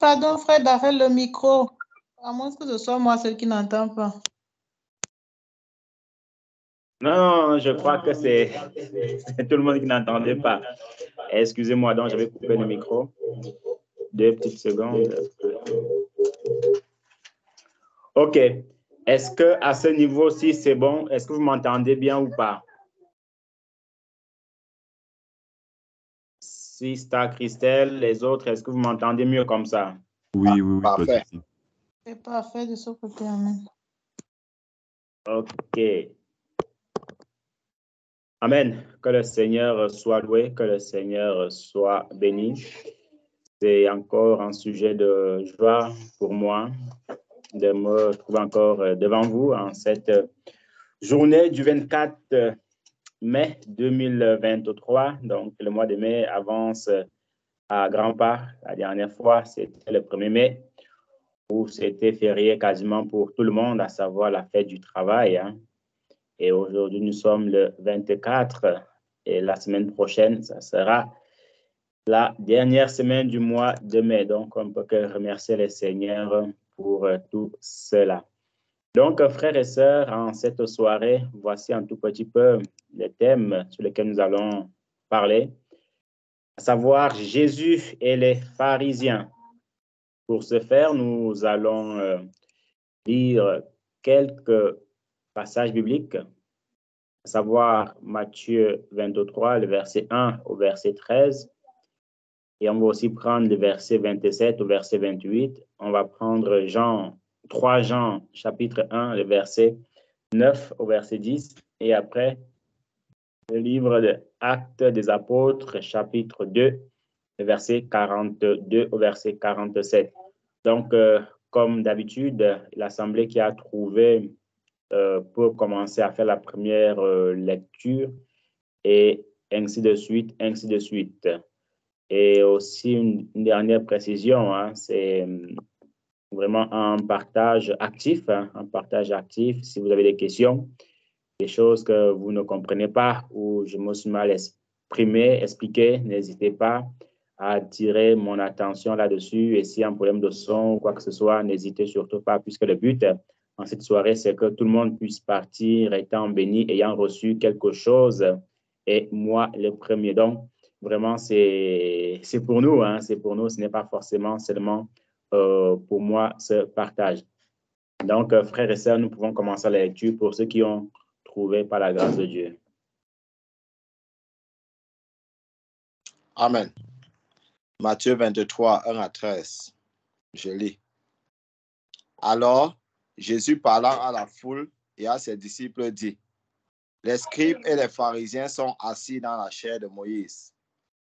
pardon, frère David, le micro. À moins que ce soit moi, seul qui n'entend pas. Non, je crois que c'est tout le monde qui n'entendait pas. Excusez-moi, donc j'avais coupé le micro. 2 petites secondes. OK. Est-ce que à ce niveau-ci, c'est bon? Est-ce que vous m'entendez bien ou pas? Sista Christelle, les autres, est-ce que vous m'entendez mieux comme ça? Oui, Parfait. C'est parfait de ce côté, amen. OK. Amen. Que le Seigneur soit loué, que le Seigneur soit béni. C'est encore un sujet de joie pour moi de me trouver encore devant vous en cette journée du 24 mai 2023. Donc, le mois de mai avance à grands pas. La dernière fois, c'était le 1er mai, où c'était férié quasiment pour tout le monde, à savoir la fête du travail. Hein. Et aujourd'hui, nous sommes le 24 et la semaine prochaine, ça sera la dernière semaine du mois de mai. Donc, on ne peut que remercier le Seigneur pour tout cela. Donc, frères et sœurs, en cette soirée, voici un tout petit peu les thèmes sur lesquels nous allons parler, à savoir Jésus et les pharisiens. Pour ce faire, nous allons lire quelques passages bibliques, à savoir Matthieu 23, le verset 1 au verset 13. Et on va aussi prendre le verset 27 au verset 28. On va prendre 3 Jean, chapitre 1, le verset 9 au verset 10. Et après, le livre de Actes des Apôtres, chapitre 2, le verset 42 au verset 47. Donc, comme d'habitude, l'Assemblée qui a trouvé pour commencer à faire la première lecture et ainsi de suite, ainsi de suite. Et aussi une dernière précision, hein, c'est vraiment un partage actif, hein, un partage actif. Si vous avez des questions, des choses que vous ne comprenez pas ou je me suis mal exprimé, expliqué, n'hésitez pas à attirer mon attention là-dessus. Et s'il y a un problème de son ou quoi que ce soit, n'hésitez surtout pas, puisque le but en cette soirée, c'est que tout le monde puisse partir étant béni, ayant reçu quelque chose. Et moi, le premier. Donc, vraiment, c'est pour nous, hein, c'est pour nous. Ce n'est pas forcément seulement pour moi ce partage. Donc, frères et sœurs, nous pouvons commencer la lecture pour ceux qui ont trouvé par la grâce de Dieu. Amen. Matthieu 23, 1 à 13. Je lis. Alors, Jésus parlant à la foule et à ses disciples dit, les scribes et les pharisiens sont assis dans la chaire de Moïse.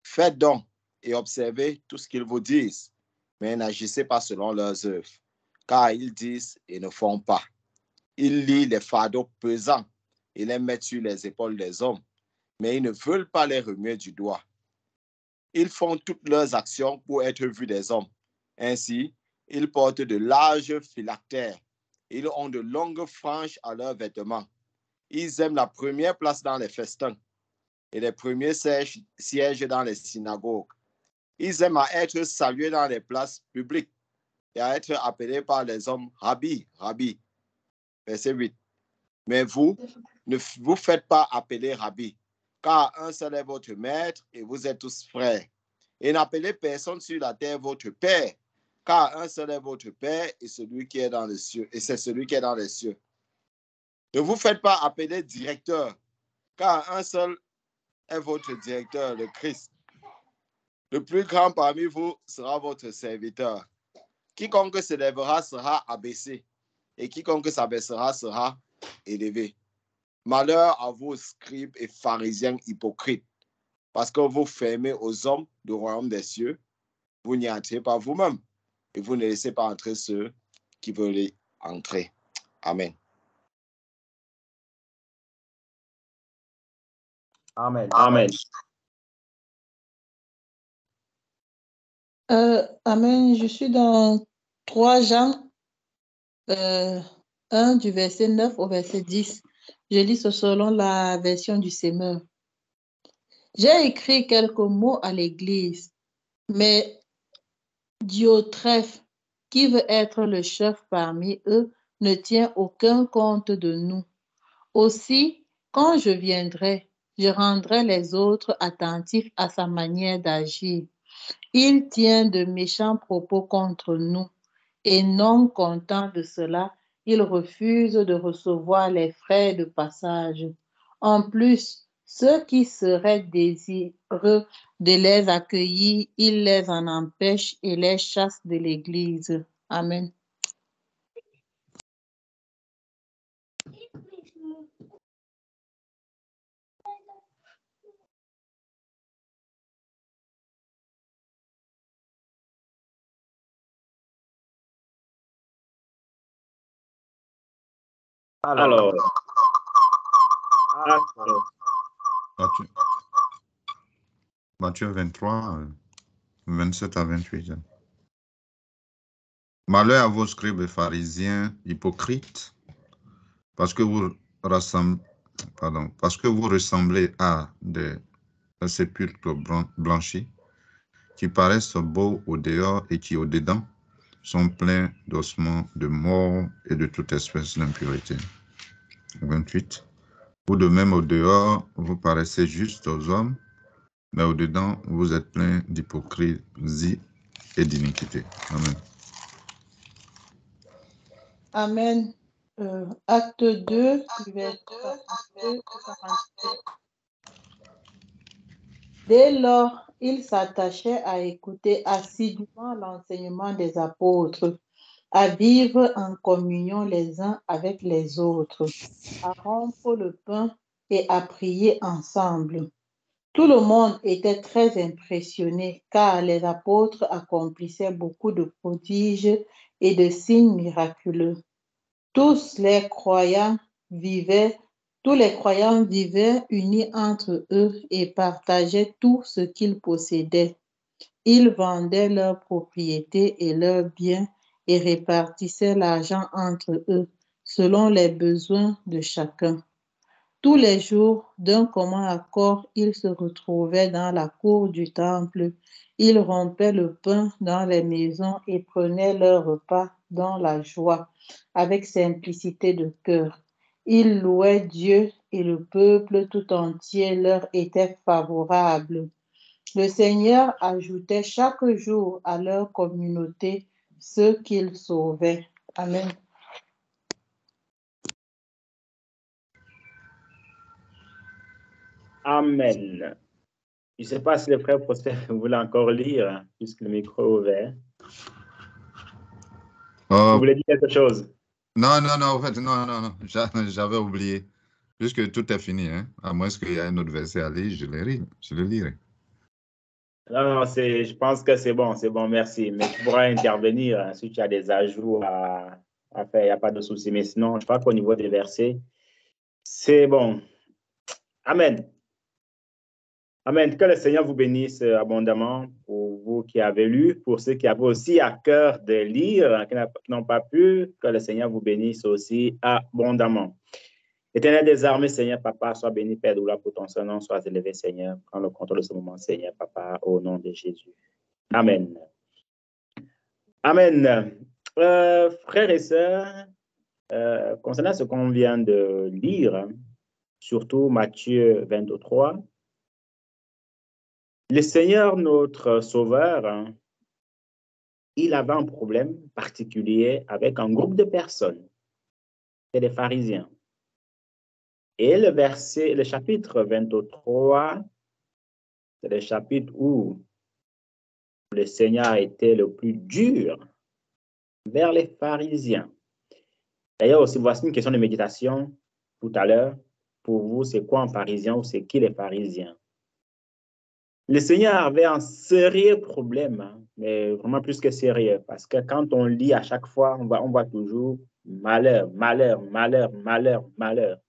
Faites donc et observez tout ce qu'ils vous disent, mais n'agissez pas selon leurs œuvres, car ils disent et ne font pas. Ils lient les fardeaux pesants et les mettent sur les épaules des hommes, mais ils ne veulent pas les remuer du doigt. Ils font toutes leurs actions pour être vus des hommes. Ainsi, ils portent de larges phylactères. Ils ont de longues franges à leurs vêtements. Ils aiment la première place dans les festins et les premiers sièges dans les synagogues. Ils aiment à être salués dans les places publiques et à être appelés par les hommes Rabbi, Rabbi. Verset 8. Mais vous, ne vous faites pas appeler Rabbi, car un seul est votre maître et vous êtes tous frères. Et n'appelez personne sur la terre votre Père, car un seul est votre Père et celui qui est dans les cieux, et c'est celui qui est dans les cieux. Ne vous faites pas appeler directeur, car un seul est votre directeur, le Christ. Le plus grand parmi vous sera votre serviteur. Quiconque se lèvera sera abaissé, et quiconque s'abaissera sera élevé. Malheur à vous, scribes et pharisiens hypocrites, parce que vous fermez aux hommes du royaume des cieux, vous n'y entrez pas vous-même, et vous ne laissez pas entrer ceux qui veulent y entrer. Amen. Amen. Amen. Amen. Je suis dans 3 Jean 1 du verset 9 au verset 10. Je lis ce selon la version du Semeur. J'ai écrit quelques mots à l'Église, mais Diotrephe, qui veut être le chef parmi eux, ne tient aucun compte de nous. Aussi, quand je viendrai, je rendrai les autres attentifs à sa manière d'agir. Il tient de méchants propos contre nous, et non content de cela, il refuse de recevoir les frais de passage. En plus, ceux qui seraient désireux de les accueillir, il les en empêche et les chasse de l'Église. Amen. Alors, Matthieu 23, 27 à 28. Malheur à vos scribes et pharisiens hypocrites, parce que vous ressemblez à des sépulcres blanchis, qui paraissent beaux au dehors et qui au dedans sont pleins d'ossements de mort et de toute espèce d'impureté. 28. Vous de même au dehors, vous paraissez juste aux hommes, mais au dedans, vous êtes pleins d'hypocrisie et d'iniquité. Amen. Amen. Acte 2, verset 42. Dès lors, il s'attachait à écouter assidûment l'enseignement des apôtres, à vivre en communion les uns avec les autres, à rompre le pain et à prier ensemble. Tout le monde était très impressionné car les apôtres accomplissaient beaucoup de prodiges et de signes miraculeux. Tous les croyants vivaient unis entre eux et partageaient tout ce qu'ils possédaient. Ils vendaient leurs propriétés et leurs biens et répartissaient l'argent entre eux selon les besoins de chacun. Tous les jours, d'un commun accord, ils se retrouvaient dans la cour du temple. Ils rompaient le pain dans les maisons et prenaient leur repas dans la joie, avec simplicité de cœur. Ils louaient Dieu et le peuple tout entier leur était favorable. Le Seigneur ajoutait chaque jour à leur communauté ceux qu'il sauvait. Amen. Amen. Je ne sais pas si le frère Prosper voulait encore lire, puisque le micro est ouvert. Vous voulez dire quelque chose? Non, en fait, non. J'avais oublié. Puisque tout est fini, hein, à moins qu'il y ait un autre verset à lire, je le lirai. Non, je pense que c'est bon, merci. Mais tu pourras intervenir hein, si tu as des ajouts à faire, il n'y a pas de souci. Mais sinon, je crois qu'au niveau des versets, c'est bon. Amen. Amen. Que le Seigneur vous bénisse abondamment pour vous qui avez lu, pour ceux qui avaient aussi à cœur de lire, qui n'ont pas pu, que le Seigneur vous bénisse aussi abondamment. Éternel des armées, Seigneur, Papa, sois béni, Père de gloire, pour ton Saint-Nom, sois élevé, Seigneur. Prends le contrôle de ce moment, Seigneur, Papa, au nom de Jésus. Amen. Amen. Frères et sœurs, concernant ce qu'on vient de lire, surtout Matthieu 23, le Seigneur, notre Sauveur, il avait un problème particulier avec un groupe de personnes, c'est les pharisiens. Et le chapitre 23, c'est le chapitre où le Seigneur était le plus dur vers les pharisiens. D'ailleurs, aussi, voici une question de méditation tout à l'heure. Pour vous, c'est quoi un pharisien ou c'est qui les pharisiens? Le Seigneur avait un sérieux problème, hein, mais vraiment plus que sérieux, parce que quand on lit à chaque fois, on voit toujours malheur, malheur, malheur, malheur, malheur.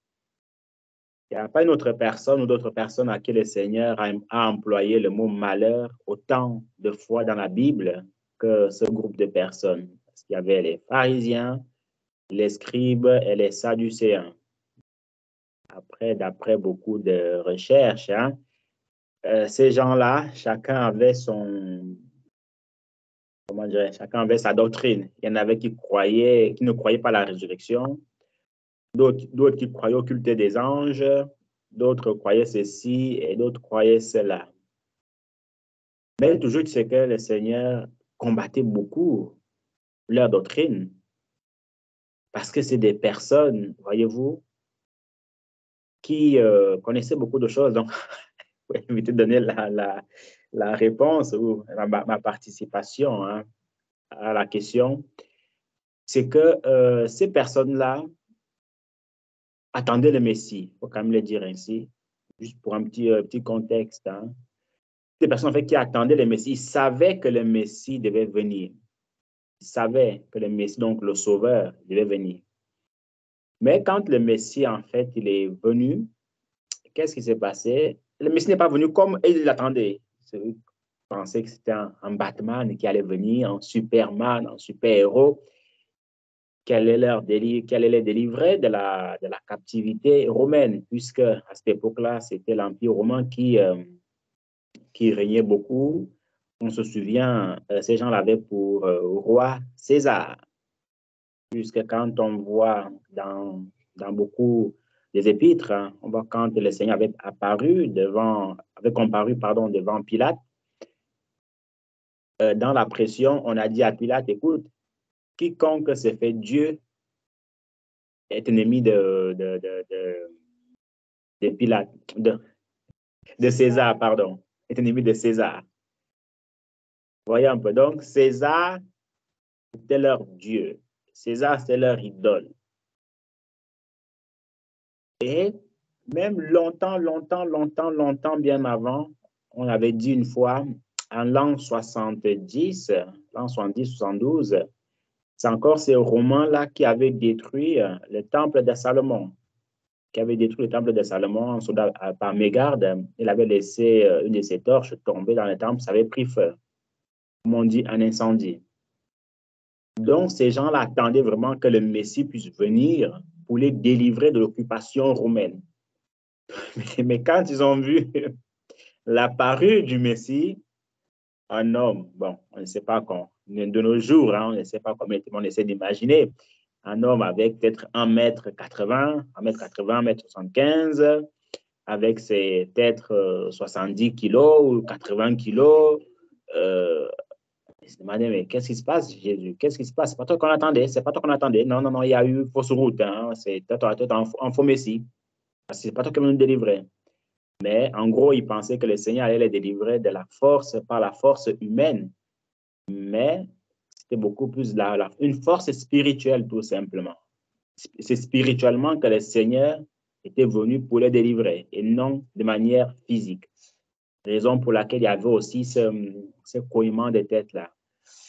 Il n'y a pas une autre personne ou d'autres personnes à qui le Seigneur a employé le mot malheur autant de fois dans la Bible que ce groupe de personnes. Parce qu'il y avait les pharisiens, les scribes et les sadducéens. Après, d'après beaucoup de recherches, hein, ces gens-là, chacun avait son comment dirais-je, chacun avait sa doctrine. Il y en avait qui ne croyaient pas à la résurrection, d'autres qui croyaient au culte des anges, d'autres croyaient ceci et d'autres croyaient cela. Mais toujours, c'est que le Seigneur combattait beaucoup leur doctrine parce que c'est des personnes, voyez-vous, qui connaissaient beaucoup de choses. Donc, je vais éviter de donner la réponse ou ma participation hein, à la question. C'est que ces personnes-là attendaient le Messie, il faut quand même le dire ainsi, juste pour un petit contexte. Hein. Des personnes en fait, qui attendaient le Messie, ils savaient que le Messie devait venir. Ils savaient que le Messie, donc le Sauveur, devait venir. Mais quand le Messie, en fait, il est venu, qu'est-ce qui s'est passé? Le Messie n'est pas venu comme ils l'attendaient. Ils pensaient que c'était un Batman qui allait venir, un Superman, un super-héros, qui allait les délivrer de la captivité romaine, puisque à cette époque-là, c'était l'Empire romain qui régnait beaucoup. On se souvient, ces gens l'avaient pour roi César, puisque quand on voit dans beaucoup des épîtres, hein, on voit quand le Seigneur avait comparu devant Pilate, dans la pression, on a dit à Pilate, écoute, quiconque se fait Dieu est ennemi de Pilate, de César, pardon, est ennemi de César. Voyez un peu, donc César, c'était leur Dieu. César, c'était leur idole. Et même longtemps bien avant, on avait dit une fois, en l'an 70, 72, c'est encore ces Romains-là qui avaient détruit le temple de Salomon. Un soldat par mégarde, il avait laissé une de ses torches tomber dans le temple, ça avait pris feu. Comme on dit, un incendie. Donc, ces gens-là attendaient vraiment que le Messie puisse venir pour les délivrer de l'occupation romaine. Mais quand ils ont vu la parure du Messie, un homme, bon, on ne sait pas quand, de nos jours, hein, on ne sait pas comment on essaie d'imaginer, un homme avec peut-être 1m80, 1m75, avec ses peut-être 70 kilos ou 80 kilos. Il se demandait, mais qu'est-ce qui se passe, Jésus? Qu'est-ce qui se passe? C'est pas toi qu'on attendait. C'est pas toi qu'on attendait. Non, il y a eu fausse route. Hein. C'est toi, un faux Messie. C'est pas toi qui vas nous délivrer. Mais en gros, il pensait que le Seigneur allait les délivrer de la force, par la force humaine. Mais c'était beaucoup plus une force spirituelle, tout simplement. C'est spirituellement que le Seigneur était venu pour les délivrer et non de manière physique. Raison pour laquelle il y avait aussi ce couillement de tête-là.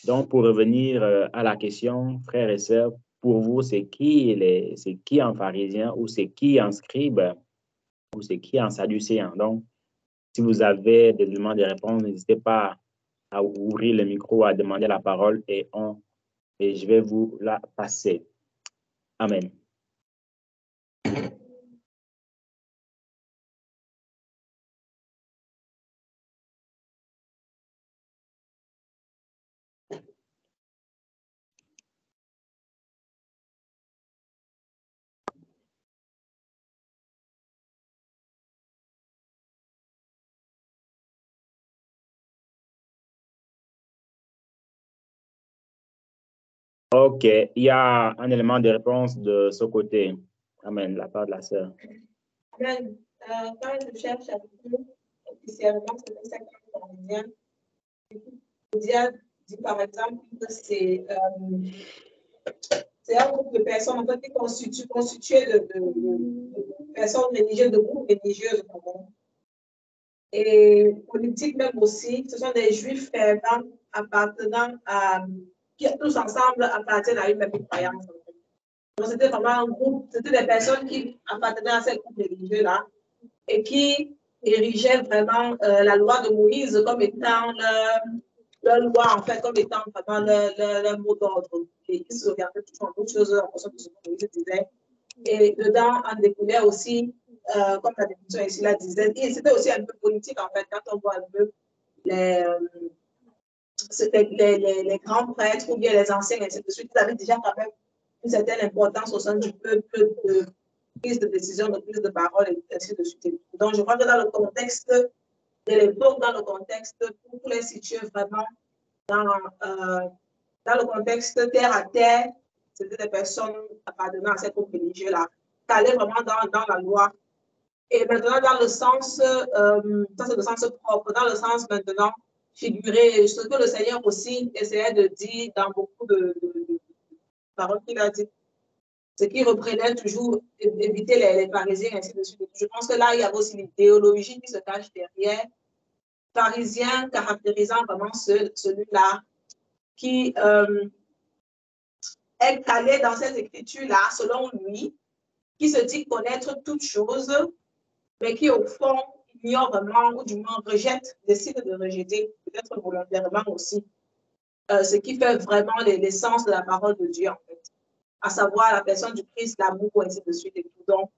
Donc, pour revenir à la question, frères et sœurs, pour vous, c'est qui un pharisien ou c'est qui un scribe ou c'est qui un sadducéen? Donc, si vous avez des éléments de réponse, n'hésitez pas à ouvrir le micro, à demander la parole et je vais vous la passer. Amen. OK, il y a un élément de réponse de ce côté. Amen, la part de la sœur. Amen. Quand je cherche à vous, officiellement, c'est ça qu'on vient. Dit par exemple que c'est un groupe de personnes en fait, qui constitué de personnes religieuses, de groupes religieux. Et politiques même aussi, ce sont des juifs fervents appartenant à, qui tous ensemble appartiennent à une même croyance. Donc c'était vraiment un groupe, c'était des personnes qui appartenaient à ces groupes religieux-là et qui érigeaient vraiment la loi de Moïse comme étant leur loi, en fait, comme étant vraiment leur mot d'ordre. Et ils se regardaient toujours en d'autres choses en fonction de ce que Moïse disait. Et dedans, en découlait aussi, comme la définition ici la disait, et c'était aussi un peu politique, en fait, quand on voit un peu les grands prêtres ou bien les anciens, ainsi de suite, ils avaient déjà quand même une certaine importance au sein du peuple de prise de décision, de prise de parole, et ainsi de suite. Donc, je crois que dans le contexte de l'époque, dans le contexte, pour les situer vraiment dans le contexte terre à terre, c'était des personnes appartenant à cette groupe religieux-là, qui allaient vraiment dans la loi. Et maintenant, dans le sens, ça c'est le sens propre, dans le sens maintenant figuré, ce que le Seigneur aussi essayait de dire dans beaucoup de paroles qu'il a dit, ce qui reprenait toujours éviter les pharisiens, ainsi de suite. Je pense que là, il y avait aussi l'idéologie qui se cache derrière, pharisien caractérisant vraiment celui-là qui est calé dans cette écriture-là, selon lui, qui se dit connaître toutes choses, mais qui au fond ignore vraiment, ou du moins rejette, décide de rejeter, peut-être volontairement aussi, ce qui fait vraiment l'essence de la parole de Dieu, en fait, à savoir la personne du Christ, l'amour, ainsi de suite et tout. Donc,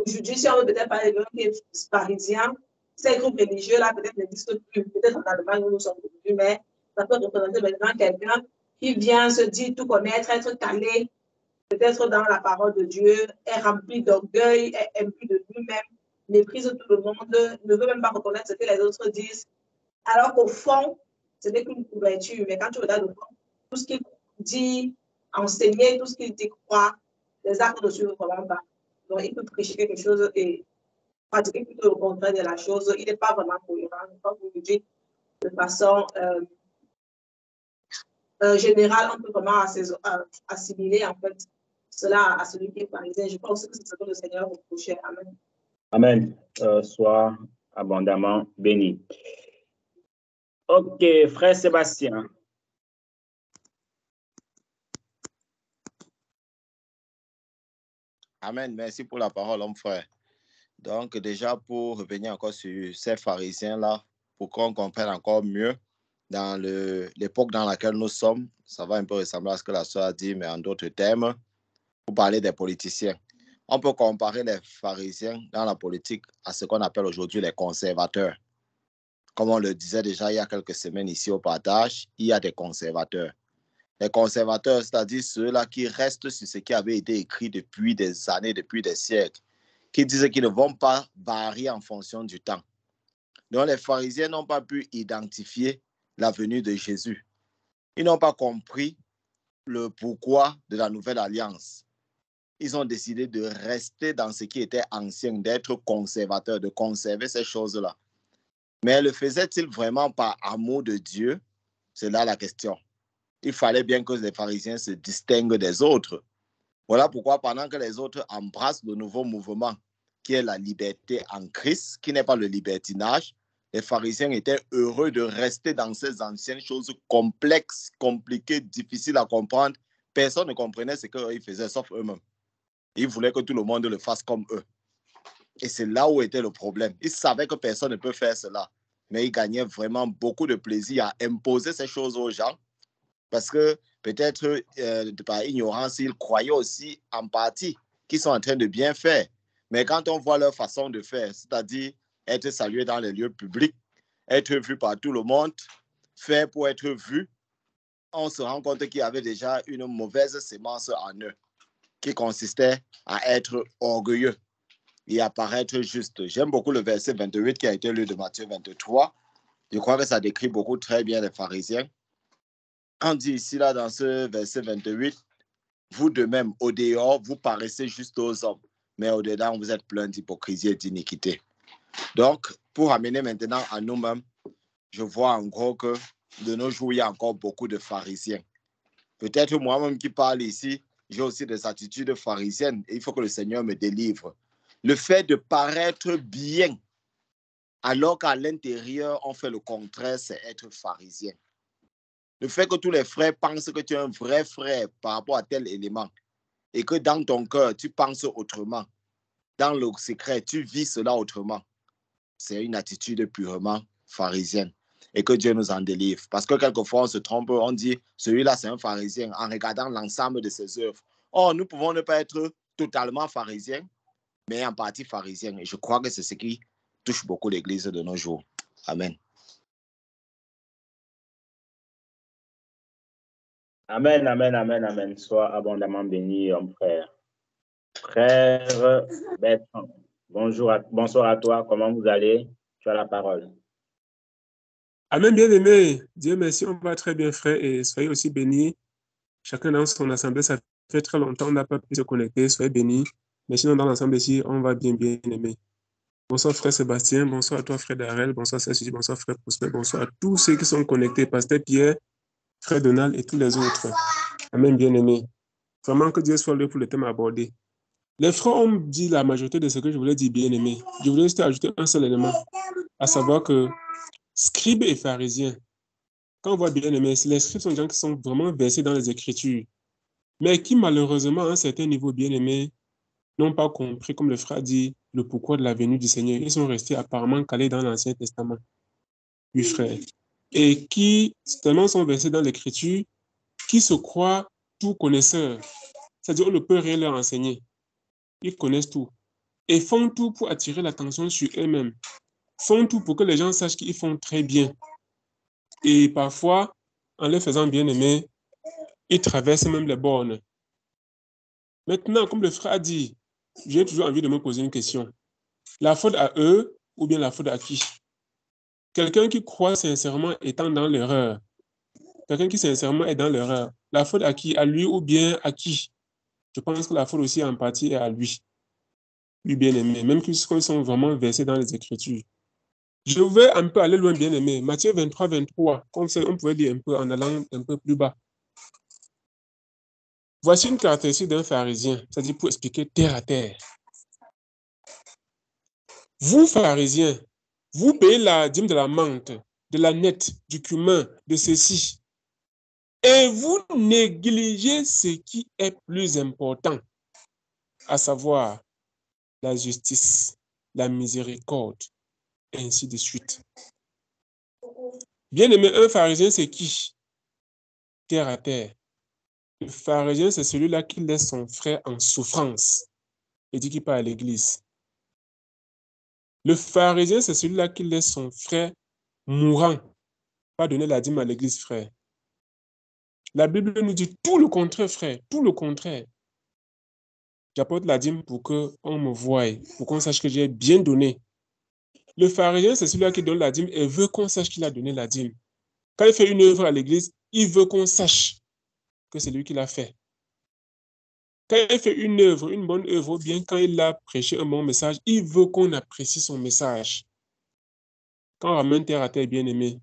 aujourd'hui, si on veut peut-être parler de l'homme qui est parisien, ces groupes religieux-là peut-être n'existent plus, peut-être en Allemagne où nous sommes aujourd'hui, mais ça peut représenter maintenant quelqu'un qui vient se dire tout connaître, être calé, peut-être dans la parole de Dieu, est rempli d'orgueil, est imbu de lui-même, méprise tout le monde, ne veut même pas reconnaître ce que les autres disent, alors qu'au fond, ce n'est qu'une couverture. Mais quand tu regardes au fond, tout ce qu'il dit, enseigner, tout ce qu'il dit, croire, les actes ne suivent vraiment pas. Donc, il peut prêcher quelque chose et pratiquer plutôt le contraire de la chose. Il n'est pas vraiment cohérent. Comme vous le dites, de façon générale, on peut vraiment assimiler en fait cela à celui qui est parisien. Je pense que c'est ce que le Seigneur reprochait. Amen. Amen. Sois abondamment béni. Ok, frère Sébastien. Amen. Merci pour la parole, homme frère. Donc, déjà, pour revenir encore sur ces pharisiens-là, pour qu'on comprenne encore mieux dans l'époque dans laquelle nous sommes, ça va un peu ressembler à ce que la soeur a dit, mais en d'autres termes, pour parler des politiciens. On peut comparer les pharisiens dans la politique à ce qu'on appelle aujourd'hui les conservateurs. Comme on le disait déjà il y a quelques semaines ici au partage, il y a des conservateurs. Les conservateurs, c'est-à-dire ceux-là qui restent sur ce qui avait été écrit depuis des années, depuis des siècles, qui disent qu'ils ne vont pas varier en fonction du temps. Donc les pharisiens n'ont pas pu identifier la venue de Jésus. Ils n'ont pas compris le pourquoi de la nouvelle alliance. Ils ont décidé de rester dans ce qui était ancien, d'être conservateurs, de conserver ces choses-là. Mais le faisaient-ils vraiment par amour de Dieu? C'est là la question. Il fallait bien que les pharisiens se distinguent des autres. Voilà pourquoi pendant que les autres embrassent le nouveau mouvement, qui est la liberté en Christ, qui n'est pas le libertinage, les pharisiens étaient heureux de rester dans ces anciennes choses complexes, compliquées, difficiles à comprendre. Personne ne comprenait ce qu'ils faisaient, sauf eux-mêmes. Ils voulaient que tout le monde le fasse comme eux. Et c'est là où était le problème. Ils savaient que personne ne peut faire cela, mais ils gagnaient vraiment beaucoup de plaisir à imposer ces choses aux gens, parce que peut-être par ignorance, ils croyaient aussi en partie qu'ils sont en train de bien faire. Mais quand on voit leur façon de faire, c'est-à-dire être salué dans les lieux publics, être vu par tout le monde, faire pour être vu, on se rend compte qu'il y avait déjà une mauvaise sémence en eux, qui consistait à être orgueilleux et à paraître juste. J'aime beaucoup le verset 28 qui a été lu de Matthieu 23. Je crois que ça décrit beaucoup très bien les pharisiens. On dit ici, là, dans ce verset 28, vous de même, au dehors, vous paraissez juste aux hommes, mais au dedans, vous êtes plein d'hypocrisie et d'iniquité. Donc, pour amener maintenant à nous-mêmes, je vois en gros que de nos jours, il y a encore beaucoup de pharisiens. Peut-être moi-même qui parle ici, j'ai aussi des attitudes pharisiennes et il faut que le Seigneur me délivre. Le fait de paraître bien, alors qu'à l'intérieur, on fait le contraire, c'est être pharisien. Le fait que tous les frères pensent que tu es un vrai frère par rapport à tel élément et que dans ton cœur, tu penses autrement. Dans le secret, tu vis cela autrement. C'est une attitude purement pharisienne. Et que Dieu nous en délivre. Parce que quelquefois, on se trompe, on dit, celui-là, c'est un pharisien, en regardant l'ensemble de ses œuvres. Or, nous pouvons ne pas être totalement pharisiens, mais en partie pharisiens. Et je crois que c'est ce qui touche beaucoup l'Église de nos jours. Amen. Amen, amen, amen, amen. Sois abondamment béni, mon frère. Frère Bertrand, bonsoir à toi. Comment vous allez? Tu as la parole. Amen, bien-aimé. Dieu merci, on va très bien, frère, et soyez aussi bénis. Chacun dans son assemblée, ça fait très longtemps, on n'a pas pu se connecter, soyez bénis. Mais sinon, dans l'ensemble ici, on va bien, bien-aimé. Bonsoir, frère Sébastien. Bonsoir à toi, frère Darrel. Bonsoir, frère Suzy. Bonsoir, frère Prosper. Bonsoir à tous ceux qui sont connectés, pasteur Pierre, frère Donald et tous les autres. Amen, bien-aimé. Vraiment que Dieu soit là pour le thème abordé. Les frères ont dit la majorité de ce que je voulais dire, bien-aimé. Je voulais juste ajouter un seul élément, à savoir que scribes et pharisiens, quand on voit bien-aimé, les scribes sont des gens qui sont vraiment versés dans les Écritures, mais qui malheureusement, à un certain niveau, bien-aimé, n'ont pas compris, comme le frère dit, le pourquoi de la venue du Seigneur. Ils sont restés apparemment calés dans l'Ancien Testament, oui, frère. Et qui, tellement sont versés dans l'Écriture, qui se croient tout connaisseurs. C'est-à-dire, on ne peut rien leur enseigner. Ils connaissent tout. Et font tout pour attirer l'attention sur eux-mêmes. Font tout pour que les gens sachent qu'ils font très bien. Et parfois, en les faisant bien aimer, ils traversent même les bornes. Maintenant, comme le frère a dit, j'ai toujours envie de me poser une question. La faute à eux ou bien la faute à qui? Quelqu'un qui croit sincèrement étant dans l'erreur. Quelqu'un qui sincèrement est dans l'erreur. La faute à qui? À lui ou bien à qui? Je pense que la faute aussi en partie est à lui. Lui bien aimé, même qu'ils sont vraiment versés dans les Écritures. Je vais un peu aller loin, bien aimé. Matthieu 23, 23, comme ça, on pouvait lire un peu en allant un peu plus bas. Voici une caractéristique d'un pharisien, c'est-à-dire pour expliquer terre à terre. Vous, pharisiens, vous payez la dîme de la menthe, de la nette, du cumin, de ceci. Et vous négligez ce qui est plus important, à savoir la justice, la miséricorde, et ainsi de suite. Bien aimé, un pharisien, c'est qui? Terre à terre. Le pharisien, c'est celui-là qui laisse son frère en souffrance et dit qu'il part à l'église. Le pharisien, c'est celui-là qui laisse son frère mourant, pas donner la dîme à l'église, frère. La Bible nous dit tout le contraire, frère, tout le contraire. J'apporte la dîme pour qu'on me voie, pour qu'on sache que j'ai bien donné. Le pharisien, c'est celui-là qui donne la dîme et veut qu'on sache qu'il a donné la dîme. Quand il fait une œuvre à l'église, il veut qu'on sache que c'est lui qui l'a fait. Quand il fait une œuvre, une bonne œuvre, ou bien quand il a prêché un bon message, il veut qu'on apprécie son message. Quand on ramène terre à terre, bien-aimé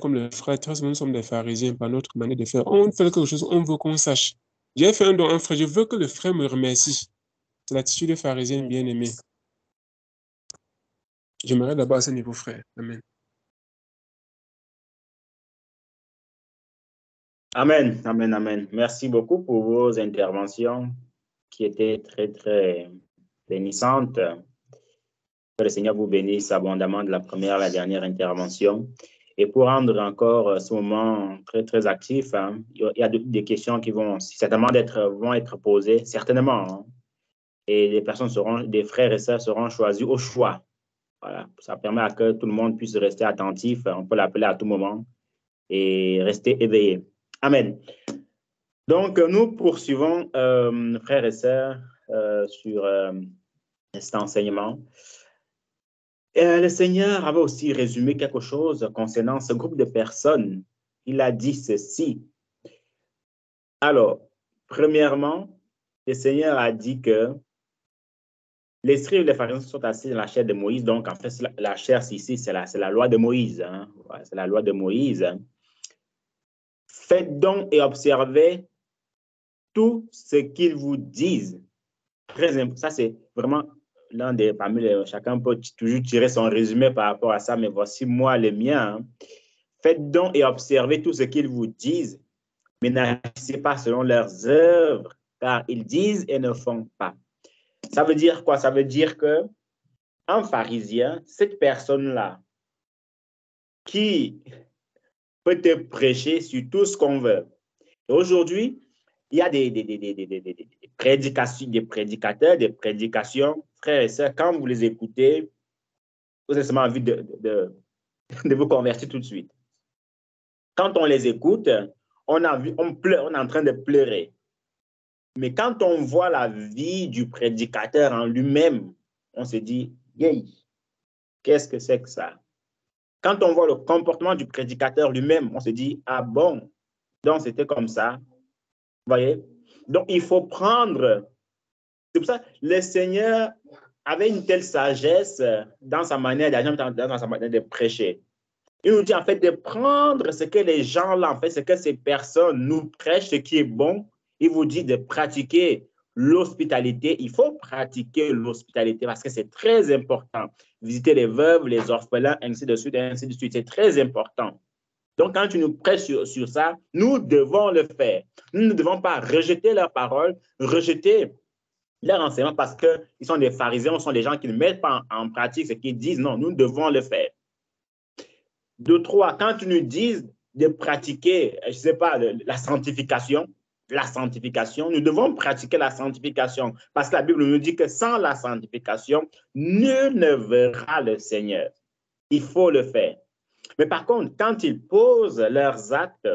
comme le frère, nous sommes des pharisiens par notre manière de faire. On fait quelque chose, on veut qu'on sache. J'ai fait un don à un frère, je veux que le frère me remercie. C'est l'attitude des pharisiens, bien-aimé. J'aimerais d'abord à ce niveau, frère. Amen. Amen, amen, amen. Merci beaucoup pour vos interventions qui étaient très, très bénissantes. Que le Seigneur vous bénisse abondamment de la première à la dernière intervention. Et pour rendre encore ce moment très, très actif, hein, il y a des questions qui vont certainement être posées, certainement. Hein, et des frères et sœurs seront choisis au choix. Voilà, ça permet à que tout le monde puisse rester attentif. On peut l'appeler à tout moment et rester éveillé. Amen. Donc, nous poursuivons, frères et sœurs, sur cet enseignement. Le Seigneur avait aussi résumé quelque chose concernant ce groupe de personnes. Il a dit ceci. Alors, premièrement, le Seigneur a dit que les scribes et les pharisiens sont assis dans la chair de Moïse. Donc, en fait, la chair ici, c'est la loi de Moïse. Hein. Voilà, c'est la loi de Moïse. Faites donc et observez tout ce qu'ils vous disent. Ça, c'est vraiment l'un des parmi les, chacun peut toujours tirer son résumé par rapport à ça, mais voici moi le mien. Hein. Faites donc et observez tout ce qu'ils vous disent, mais n'agissez pas selon leurs œuvres, car ils disent et ne font pas. Ça veut dire quoi? Ça veut dire que un pharisien, cette personne-là, qui peut te prêcher sur tout ce qu'on veut. Et aujourd'hui, il y a des prédicateurs, des prédications, frères et sœurs, quand vous les écoutez, vous avez seulement envie de vous convertir tout de suite. Quand on les écoute, on pleure, on est en train de pleurer. Mais quand on voit la vie du prédicateur en lui-même, on se dit, hey, qu'est-ce que c'est que ça? Quand on voit le comportement du prédicateur lui-même, on se dit, ah bon, donc c'était comme ça. Vous voyez? Donc il faut prendre. C'est pour ça que le Seigneur avait une telle sagesse dans sa manière d'agir, dans sa manière de prêcher. Il nous dit en fait de prendre ce que les gens là, en fait, ce que ces personnes nous prêchent, ce qui est bon. Il vous dit de pratiquer l'hospitalité. Il faut pratiquer l'hospitalité parce que c'est très important. Visiter les veuves, les orphelins, ainsi de suite, ainsi de suite. C'est très important. Donc, quand tu nous prêches sur ça, nous devons le faire. Nous ne devons pas rejeter leurs paroles, rejeter leurs enseignements parce qu'ils sont des pharisiens, ou sont des gens qui ne mettent pas en pratique ce qu'ils disent. Non, nous devons le faire. 2, 3, quand tu nous dis de pratiquer, je ne sais pas, la sanctification, nous devons pratiquer la sanctification parce que la Bible nous dit que sans la sanctification, nul ne verra le Seigneur. Il faut le faire. Mais par contre, quand ils posent leurs actes,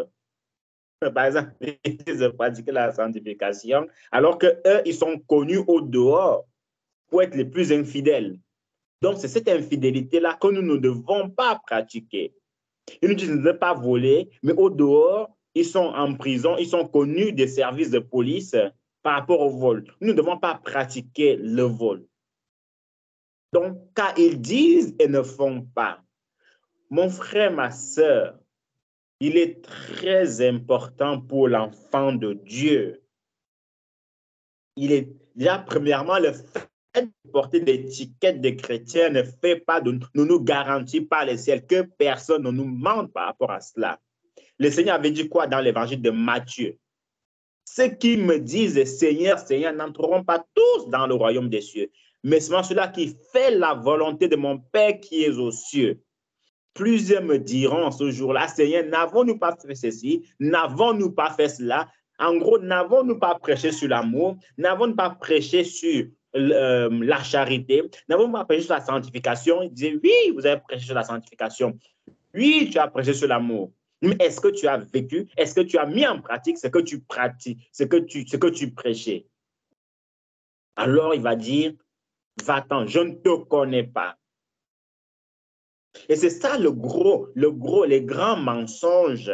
par exemple, ils disent de pratiquer la sanctification, alors qu'eux, ils sont connus au dehors pour être les plus infidèles. Donc, c'est cette infidélité-là que nous ne devons pas pratiquer. Ils nous disent de ne pas voler, mais au dehors, ils sont en prison, ils sont connus des services de police par rapport au vol. Nous ne devons pas pratiquer le vol. Donc, quand ils disent et ne font pas, mon frère, ma sœur, il est très important pour l'enfant de Dieu. Il est déjà, premièrement, le fait de porter l'étiquette de chrétien ne fait pas, ne nous garantit pas le ciel, que personne ne nous mente par rapport à cela. Le Seigneur avait dit quoi dans l'évangile de Matthieu? Ceux qui me disent Seigneur, Seigneur n'entreront pas tous dans le royaume des cieux, mais seulement ceux-là qui font la volonté de mon Père qui est aux cieux. Plusieurs me diront ce jour-là, Seigneur, n'avons-nous pas fait ceci? N'avons-nous pas fait cela? En gros, n'avons-nous pas prêché sur l'amour? N'avons-nous pas prêché sur la charité? N'avons-nous pas prêché sur la sanctification? Il disait, oui, vous avez prêché sur la sanctification. Oui, tu as prêché sur l'amour. Mais est-ce que tu as vécu? Est-ce que tu as mis en pratique ce que tu pratiques, ce que tu prêchais? Alors, il va dire, va-t'en, je ne te connais pas. Et c'est ça les grands mensonges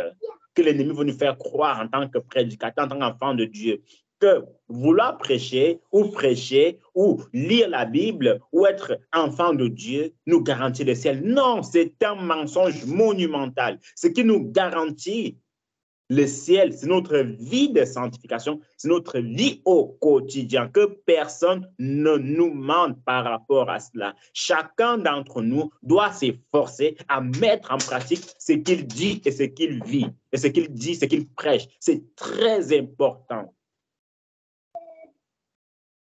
que l'ennemi veut nous faire croire en tant que prédicateur, en tant qu'enfant de Dieu. Que vouloir prêcher ou lire la Bible ou être enfant de Dieu nous garantit le ciel. Non, c'est un mensonge monumental. Ce qui nous garantit le ciel, c'est notre vie de sanctification, c'est notre vie au quotidien, que personne ne nous mente par rapport à cela. Chacun d'entre nous doit s'efforcer à mettre en pratique ce qu'il dit et ce qu'il vit, et ce qu'il dit, ce qu'il prêche. C'est très important.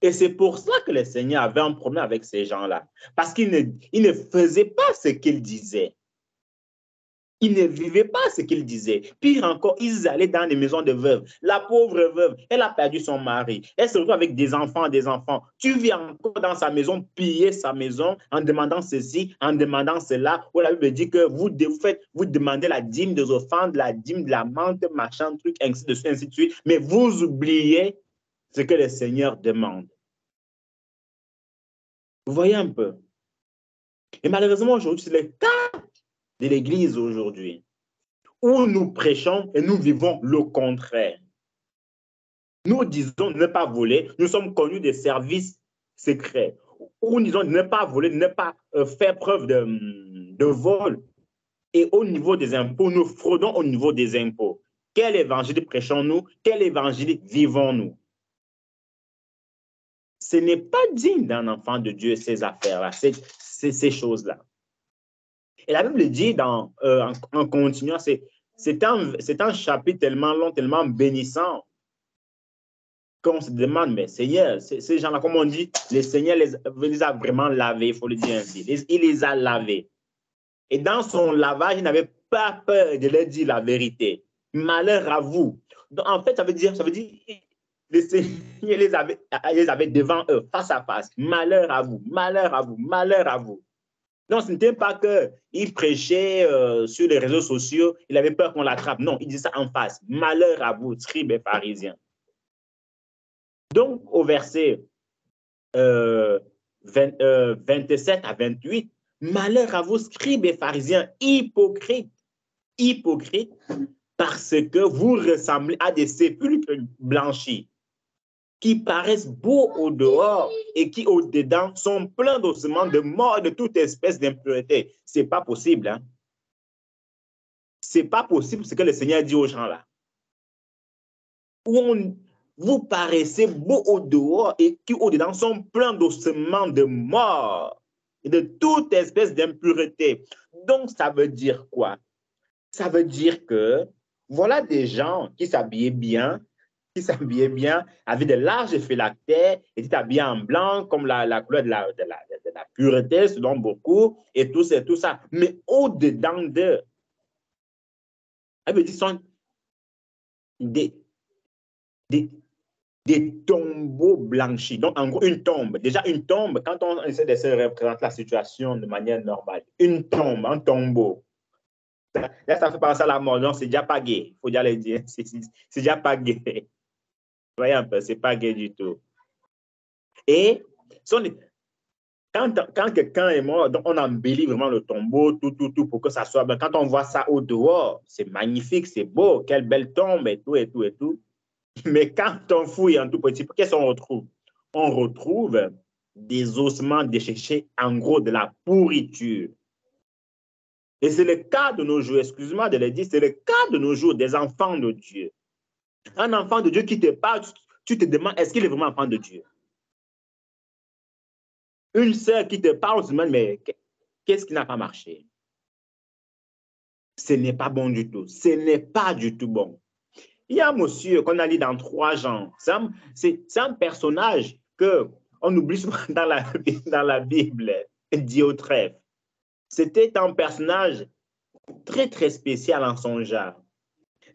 Et c'est pour cela que le Seigneur avait un problème avec ces gens-là, parce qu'ils ne faisaient pas ce qu'ils disaient. Ils ne vivaient pas ce qu'ils disaient. Pire encore, ils allaient dans les maisons de veuves. La pauvre veuve, elle a perdu son mari. Elle se retrouve avec des enfants. Tu vis encore dans sa maison, piller sa maison en demandant ceci, en demandant cela. Où la Bible dit que vous demandez la dîme des offrandes, la dîme de la menthe, machin, truc, ainsi de suite. Mais vous oubliez ce que le Seigneur demande. Vous voyez un peu? Et malheureusement, aujourd'hui, c'est le cas de l'Église aujourd'hui, où nous prêchons et nous vivons le contraire. Nous disons de ne pas voler, nous sommes connus des services secrets, où nous disons de ne pas voler, de ne pas faire preuve de vol. Et au niveau des impôts, nous fraudons au niveau des impôts. Quel évangile prêchons-nous? Quel évangile vivons-nous? Ce n'est pas digne d'un enfant de Dieu, ces affaires-là, ces choses-là. Et la Bible dit en continuant, c'est un chapitre tellement long, tellement bénissant, qu'on se demande, mais Seigneur, ces gens-là, comme on dit, le Seigneur les a vraiment lavés, il faut le dire ainsi. Il les a lavés. Et dans son lavage, il n'avait pas peur de leur dire la vérité. Malheur à vous. Donc, en fait, ça veut dire le Seigneur les avait devant eux, face à face. Malheur à vous, malheur à vous, malheur à vous. Non, ce n'était pas qu'il prêchait sur les réseaux sociaux, il avait peur qu'on l'attrape. Non, il dit ça en face. Malheur à vous, scribes et pharisiens. Donc, au verset 27 à 28, malheur à vous, scribes et pharisiens, hypocrites, hypocrites, parce que vous ressemblez à des sépulcres blanchis, qui paraissent beaux au dehors et qui au dedans sont pleins d'ossements, de mort, de toute espèce d'impureté. Ce n'est pas possible. Hein? Ce n'est pas possible ce que le Seigneur dit aux gens là. Vous paraissez beaux au dehors et qui au dedans sont pleins d'ossements, de mort et de toute espèce d'impureté. Donc, ça veut dire quoi? Ça veut dire que voilà des gens qui s'habillaient bien, avaient de larges phylactères, étaient habillés en blanc, comme la couleur de la pureté, selon beaucoup, et tout ça. Mais au-dedans d'eux, ils sont des tombeaux blanchis. Donc, en gros, une tombe. Déjà, une tombe, quand on essaie de se représenter la situation de manière normale, une tombe, un tombeau. Là, ça fait penser à la mort. Non, c'est déjà pas gay. Il faut déjà le dire. C'est déjà pas gay. Vous voyez un peu, c'est pas gay du tout. Et quand quelqu'un est mort, donc on embellit vraiment le tombeau, tout, pour que ça soit bien. Quand on voit ça au dehors, c'est magnifique, c'est beau, quelle belle tombe et tout. Mais quand on fouille un tout petit peu, qu'est-ce qu'on retrouve? On retrouve des ossements déséchés, en gros de la pourriture. Et c'est le cas de nos jours, excuse-moi de le dire, c'est le cas de nos jours des enfants de Dieu. Un enfant de Dieu qui te parle, tu te demandes, est-ce qu'il est vraiment enfant de Dieu? Une sœur qui te parle, tu te demandes, mais qu'est-ce qui n'a pas marché? Ce n'est pas bon du tout. Ce n'est pas du tout bon. Il y a un monsieur qu'on a lu dans 3 Jean. C'est un personnage qu'on oublie souvent dans la Bible, Diotrephe. C'était un personnage très, très spécial en son genre.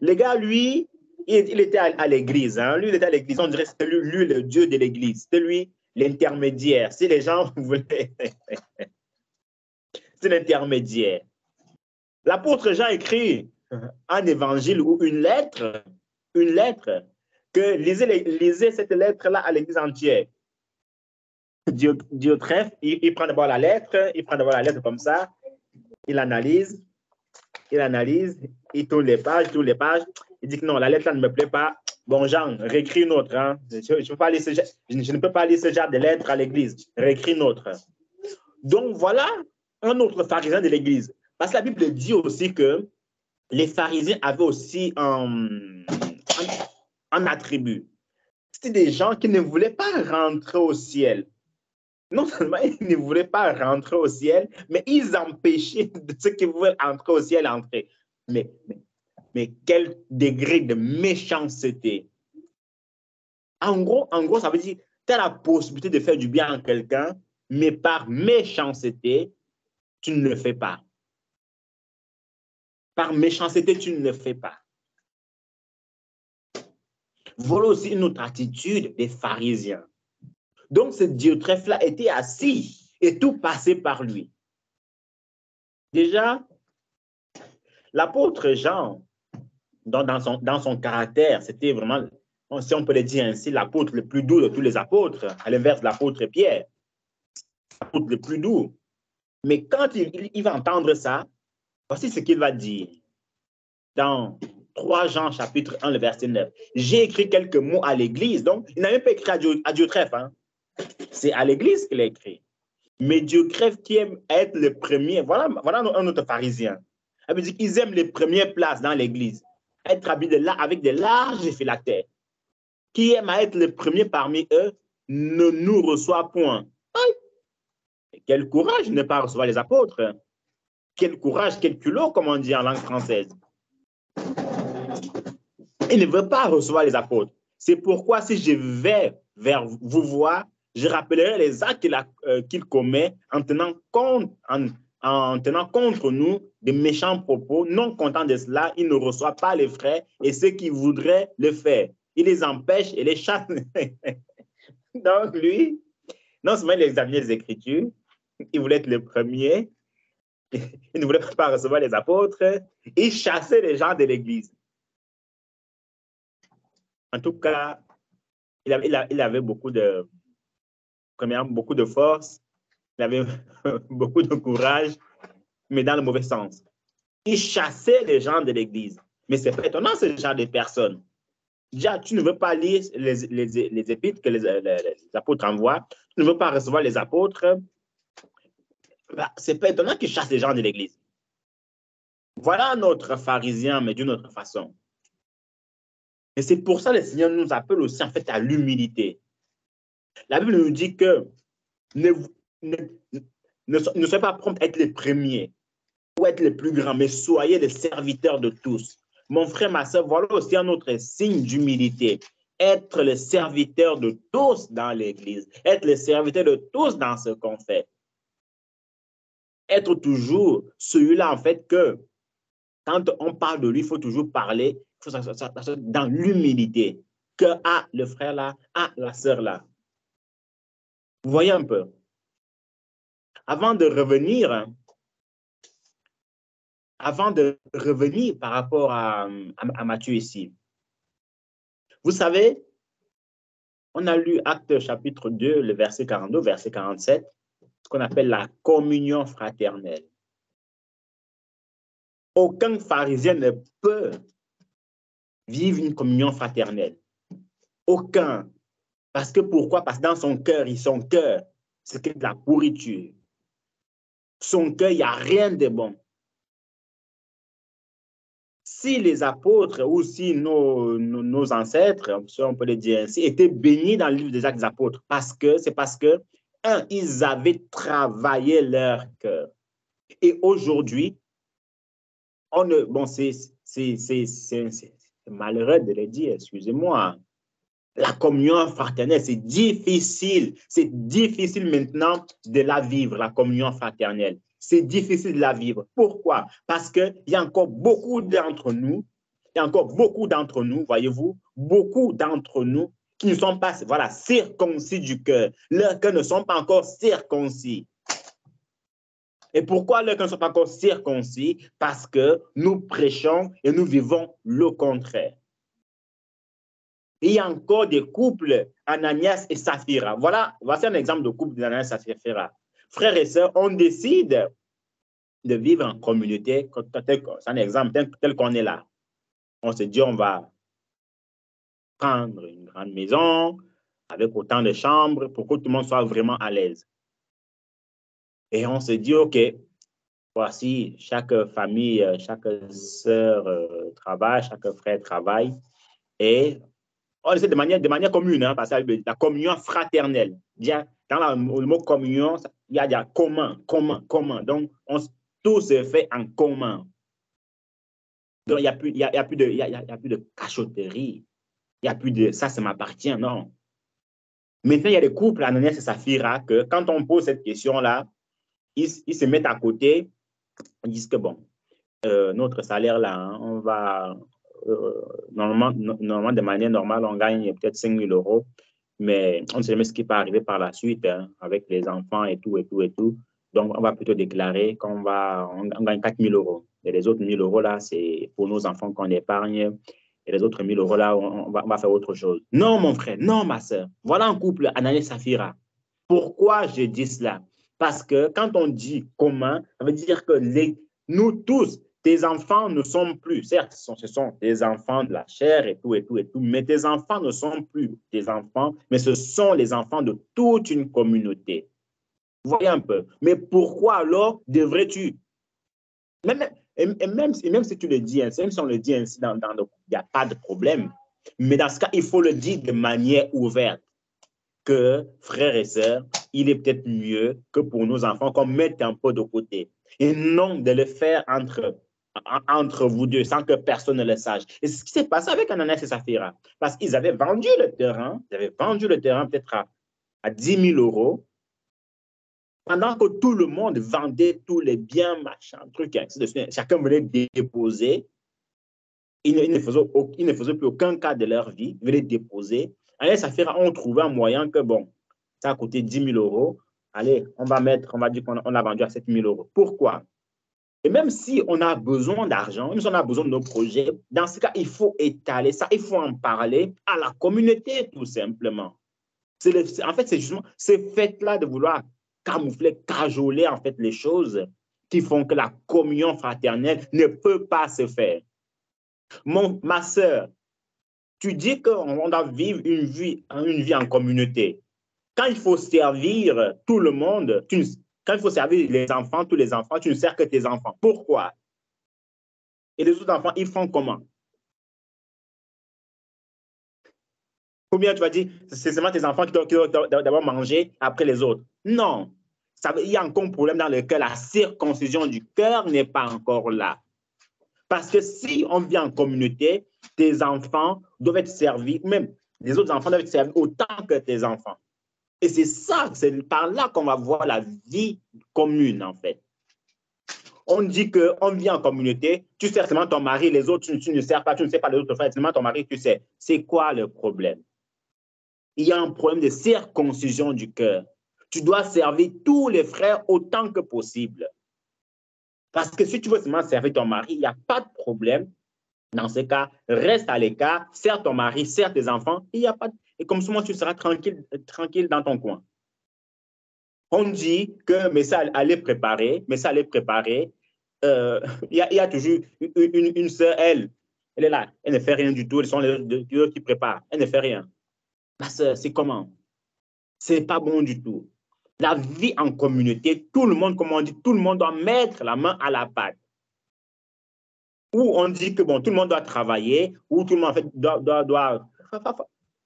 Le gars, lui, il était à l'église. Hein? Lui, il était à l'église. On dirait que c'était lui le Dieu de l'église. C'était lui l'intermédiaire. Si les gens voulaient... c'est l'intermédiaire. L'apôtre Jean écrit un évangile ou une lettre, que lisez cette lettre-là à l'église entière. Diotrephe, il prend d'abord la lettre comme ça, il analyse, il tourne les pages, il dit que non, la lettre là ne me plaît pas. Bon, Jean, réécris une autre. Hein. Je ne peux pas lire ce genre de lettre à l'église. Réécris une autre. Donc, voilà un autre pharisien de l'église. Parce que la Bible dit aussi que les pharisiens avaient aussi un attribut. C'était des gens qui ne voulaient pas rentrer au ciel. Non seulement ils ne voulaient pas rentrer au ciel, mais ils empêchaient de ceux qui voulaient entrer au ciel d'entrer. Mais quel degré de méchanceté. En gros, ça veut dire que tu as la possibilité de faire du bien à quelqu'un, mais par méchanceté, tu ne le fais pas. Par méchanceté, tu ne le fais pas. Voilà aussi une autre attitude des pharisiens. Donc, ce Diotrephe-là était assis et tout passait par lui. Déjà, l'apôtre Jean, dans son caractère, c'était vraiment, si on peut le dire ainsi, l'apôtre le plus doux de tous les apôtres, à l'inverse de l'apôtre Pierre, l'apôtre le plus doux. Mais quand il va entendre ça, voici ce qu'il va dire. Dans 3 Jean, chapitre 1, le verset 9. J'ai écrit quelques mots à l'église. Donc, il n'a même pas écrit à Diotrephe. Hein. C'est à l'église qu'il a écrit. Mais Diotrephe qui aime être le premier, voilà un autre pharisien. Ça veut dire qu'ils aiment les premières places dans l'église. Être habillé là avec des larges phylactères. Qui aime à être le premier parmi eux ne nous reçoit point. Quel courage de ne pas recevoir les apôtres. Quel courage, quel culot, comme on dit en langue française. Il ne veut pas recevoir les apôtres. C'est pourquoi si je vais vers vous voir, je rappellerai les actes qu'il commet en tenant contre nous de méchants propos. Non content de cela, il ne reçoit pas les frères et ceux qui voudraient le faire. Il les empêche et les chasse. Donc lui, non seulement il examinait les Écritures, il voulait être le premier, il ne voulait pas recevoir les apôtres, il chassait les gens de l'Église. En tout cas, il avait beaucoup de force, il avait beaucoup de courage, mais dans le mauvais sens. Il chassait les gens de l'Église. Mais c'est pas étonnant, ce genre de personnes. Déjà, tu ne veux pas lire les épîtres que les apôtres envoient, tu ne veux pas recevoir les apôtres, bah, c'est pas étonnant qu'ils chassent les gens de l'Église. Voilà notre pharisien, mais d'une autre façon. Et c'est pour ça que le Seigneur nous appelle aussi en fait à l'humilité. La Bible nous dit que ne soyez pas prompt à être les premiers ou être les plus grands, mais soyez les serviteurs de tous. Mon frère, ma soeur, voilà aussi un autre signe d'humilité. Être le serviteur de tous dans l'Église, être le serviteur de tous dans ce qu'on fait. Être toujours celui-là, en fait, que quand on parle de lui, il faut toujours parler dans l'humilité. Que le frère là, la sœur là. Vous voyez un peu. Avant de revenir par rapport à Matthieu ici, vous savez, on a lu Actes chapitre 2, le verset 42, verset 47, ce qu'on appelle la communion fraternelle. Aucun pharisien ne peut vivre une communion fraternelle. Aucun. Parce que pourquoi? Parce que dans son cœur, c'est que de la pourriture. Son cœur, il n'y a rien de bon. Si les apôtres ou si nos ancêtres, on peut le dire ainsi, étaient bénis dans le livre des Actes des Apôtres, c'est parce que, ils avaient travaillé leur cœur. Et aujourd'hui, c'est malheureux de le dire, excusez-moi. La communion fraternelle, c'est difficile. C'est difficile maintenant de la vivre, la communion fraternelle. C'est difficile de la vivre. Pourquoi? Parce qu'il y a encore beaucoup d'entre nous, voyez-vous, beaucoup d'entre nous qui ne sont pas, circoncis du cœur. Leurs cœurs ne sont pas encore circoncis. Et pourquoi leurs cœurs ne sont pas encore circoncis? Parce que nous prêchons et nous vivons le contraire. Il y a encore des couples, Ananias et Saphira. Voici un exemple de couple d'Ananias et Saphira. Frères et sœurs, on décide de vivre en communauté, c'est un exemple tel qu'on est là. On se dit, on va prendre une grande maison avec autant de chambres pour que tout le monde soit vraiment à l'aise. Et on se dit, OK, voici, chaque famille, chaque sœur travaille, chaque frère travaille. Et on essaie de manière commune, parce que la communion fraternelle. Dans le mot communion, il y a commun. Donc, tout se fait en commun. Donc, il n'y a plus de cachotterie. Il n'y a plus de ça m'appartient, non. Maintenant, il y a des couples, Ananias et Saphira, que quand on pose cette question-là, ils se mettent à côté, ils disent que bon, notre salaire là, on va. Normalement, de manière normale, on gagne peut-être 5 000 €, mais on ne sait jamais ce qui peut arriver par la suite avec les enfants et tout. Donc, on va plutôt déclarer qu'on gagne 4 000 €. Et les autres 1 000 € là, c'est pour nos enfants qu'on épargne. Et les autres 1 000 € là, on va faire autre chose. Non, mon frère, non, ma soeur. Voilà un couple, Ananias et Saphira. Pourquoi je dis cela? Parce que quand on dit commun, ça veut dire que nous tous, tes enfants ne sont plus, certes, ce sont des enfants de la chair et tout, mais tes enfants ne sont plus tes enfants, mais ce sont les enfants de toute une communauté. Vous voyez un peu. Mais pourquoi alors devrais-tu, même si tu le dis ainsi, même si on le dit ainsi, il n'y a pas de problème, mais dans ce cas, il faut le dire de manière ouverte, que frères et sœurs, il est peut-être mieux que pour nos enfants qu'on mette un peu de côté, et non de le faire entre vous deux, sans que personne ne le sache. Et c'est ce qui s'est passé avec Ananias et Saphira, parce qu'ils avaient vendu le terrain, peut-être à 10 000 €, pendant que tout le monde vendait tous les biens, machin, trucs, ainsi de suite. Chacun venait déposer. Ils ne faisaient plus aucun cas de leur vie, ils venaient déposer. Ananias et Saphira ont trouvé un moyen que, bon, ça a coûté 10 000 €. Allez, on va dire qu'on a vendu à 7 000 €. Pourquoi? Et même si on a besoin d'argent, même si on a besoin de nos projets, dans ce cas, il faut étaler ça, il faut en parler à la communauté, tout simplement. En fait, c'est justement ce fait-là de vouloir camoufler, cajoler en fait les choses qui font que la communion fraternelle ne peut pas se faire. Ma sœur, tu dis qu'on doit vivre une vie en communauté. Quand il faut servir tout le monde, quand il faut servir les enfants, tous les enfants, tu ne sers que tes enfants. Pourquoi? Et les autres enfants, ils font comment? Ou bien tu vas dire, c'est seulement tes enfants qui doivent d'abord manger après les autres. Non. Il y a encore un problème dans lequel la circoncision du cœur n'est pas encore là. Parce que si on vit en communauté, tes enfants doivent être servis, même les autres enfants doivent être servis autant que tes enfants. Et c'est ça, c'est par là qu'on va voir la vie commune, en fait. On dit qu'on vit en communauté, tu sers seulement ton mari, les autres, tu ne sers pas, tu ne sais pas les autres frères, seulement ton mari, tu sais. C'est quoi le problème? Il y a un problème de circoncision du cœur. Tu dois servir tous les frères autant que possible. Parce que si tu veux seulement servir ton mari, il n'y a pas de problème. Dans ce cas, reste à l'écart, sers ton mari, sers tes enfants, il n'y a pas de... Et comme ça, tu seras tranquille dans ton coin. On dit que, mais ça allait préparer, il y a toujours une sœur, elle est là, elle ne fait rien du tout, ce sont les autres qui préparent, elle ne fait rien. Ma sœur, c'est comment? C'est pas bon du tout. La vie en communauté, tout le monde, comme on dit, tout le monde doit mettre la main à la pâte. Ou on dit que bon, tout le monde doit travailler, ou tout le monde en fait doit...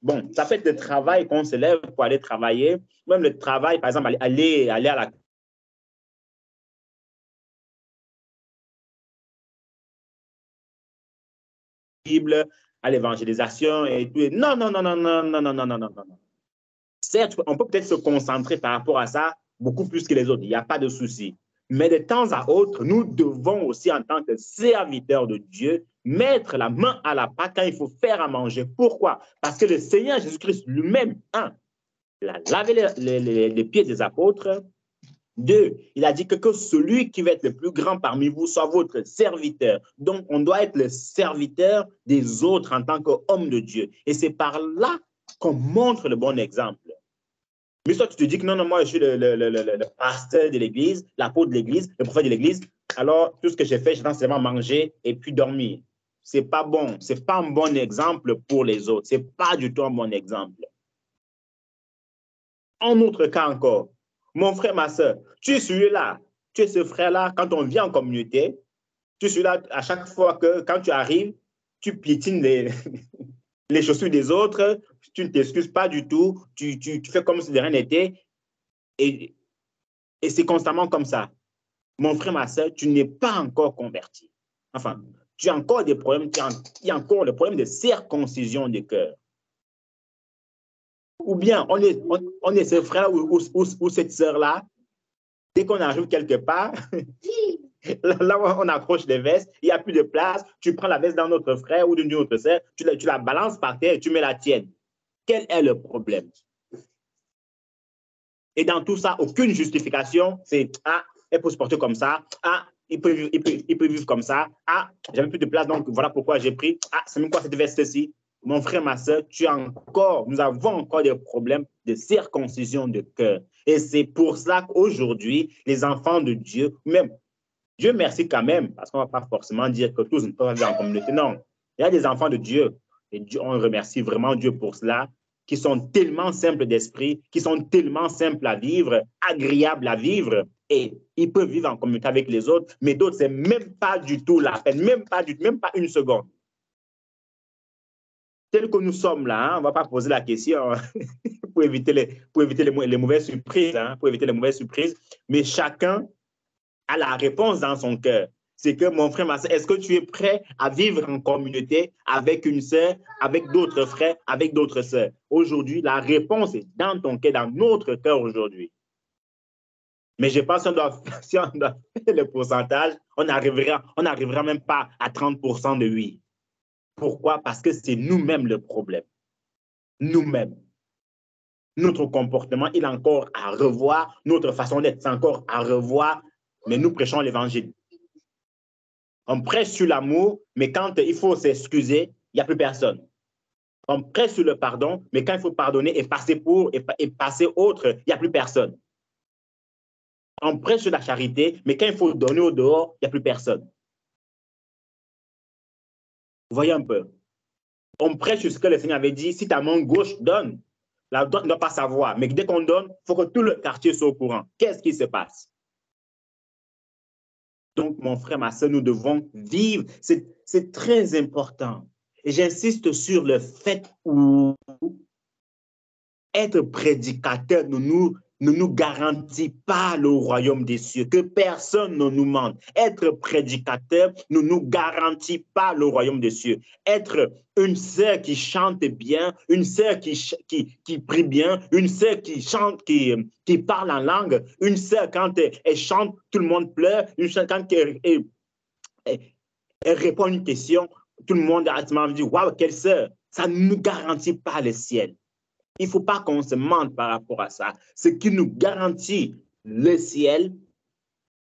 Bon, ça fait le travail qu'on se lève pour aller travailler. Même le travail, par exemple, aller à la... Bible, à l'évangélisation et tout. Non. Certes, on peut peut-être se concentrer par rapport à ça beaucoup plus que les autres. Il n'y a pas de souci. Mais de temps à autre, nous devons aussi, en tant que serviteurs de Dieu, mettre la main à la pâte quand il faut faire à manger. Pourquoi? Parce que le Seigneur Jésus-Christ lui-même, il a lavé les pieds des apôtres. 2, il a dit que celui qui va être le plus grand parmi vous soit votre serviteur. Donc, on doit être le serviteur des autres en tant qu'homme de Dieu. Et c'est par là qu'on montre le bon exemple. Mais toi, tu te dis que non, moi, je suis le pasteur de l'Église, l'apôtre de l'Église, le prophète de l'Église. Alors, tout ce que j'ai fait, j'ai seulement manger et puis dormir. Ce n'est pas bon. Ce n'est pas un bon exemple pour les autres. Ce n'est pas du tout un bon exemple. En autre cas encore, mon frère, ma soeur, tu es celui-là, tu es ce frère-là, quand on vient en communauté, tu es celui-là à chaque fois que, quand tu arrives, tu piétines les chaussures des autres, tu ne t'excuses pas du tout, tu fais comme si de rien n'était, et c'est constamment comme ça. Mon frère, ma soeur, tu n'es pas encore converti. Enfin, tu as encore des problèmes, il y a encore le problème de circoncision du cœur. Ou bien, on est ce frère ou cette sœur-là, dès qu'on arrive quelque part, là où on accroche les vestes, il n'y a plus de place, tu prends la veste d'un autre frère ou d'une autre sœur, tu la balances par terre et tu mets la tienne. Quel est le problème? Et dans tout ça, aucune justification, c'est « Ah, elle peut se porter comme ça. Ah, il peut vivre comme ça. Ah, j'avais plus de place, donc voilà pourquoi j'ai pris. Ah, c'est même quoi cette veste-ci? » Mon frère, ma soeur, nous avons encore des problèmes de circoncision de cœur. Et c'est pour ça qu'aujourd'hui, les enfants de Dieu, même, Dieu merci quand même, parce qu'on ne va pas forcément dire que tous ne peuvent vivre en communauté. Non, il y a des enfants de Dieu, et Dieu, on remercie vraiment Dieu pour cela, qui sont tellement simples d'esprit, qui sont tellement simples à vivre, agréables à vivre, et ils peuvent vivre en communauté avec les autres, mais d'autres, ce n'est même pas du tout la peine, même pas une seconde. Tel que nous sommes là, on ne va pas poser la question pour éviter les mauvaises surprises, pour éviter les mauvaises surprises, mais chacun a la réponse dans son cœur. C'est que mon frère, ma soeur, est-ce que tu es prêt à vivre en communauté avec une sœur, avec d'autres frères, avec d'autres sœurs? Aujourd'hui, la réponse est dans ton cœur, dans notre cœur aujourd'hui. Mais je pense si on doit faire le pourcentage, on n'arrivera même pas à 30% de oui. Pourquoi? Parce que c'est nous-mêmes le problème. Nous-mêmes. Notre comportement, il est encore à revoir. Notre façon d'être, c'est encore à revoir. Mais nous prêchons l'évangile. On prêche sur l'amour, mais quand il faut s'excuser, il n'y a plus personne. On prêche sur le pardon, mais quand il faut pardonner et passer autre, il n'y a plus personne. On prêche sur la charité, mais quand il faut donner au dehors, il n'y a plus personne. Vous voyez un peu. On prêche sur ce que le Seigneur avait dit, si ta main gauche donne, la droite ne doit pas savoir, mais dès qu'on donne, il faut que tout le quartier soit au courant. Qu'est-ce qui se passe? Donc, mon frère, ma soeur, nous devons vivre. C'est très important. Et j'insiste sur le fait où être prédicateur ne nous garantit pas le royaume des cieux, que personne ne nous mente. Être prédicateur ne nous garantit pas le royaume des cieux. Être une sœur qui chante bien, une sœur qui prie bien, une sœur qui chante, qui parle en langue, une sœur quand elle chante, tout le monde pleure, une sœur quand elle répond à une question, tout le monde a dit « Waouh, quelle sœur !» Ça ne nous garantit pas le ciel. Il ne faut pas qu'on se mente par rapport à ça. Ce qui nous garantit le ciel,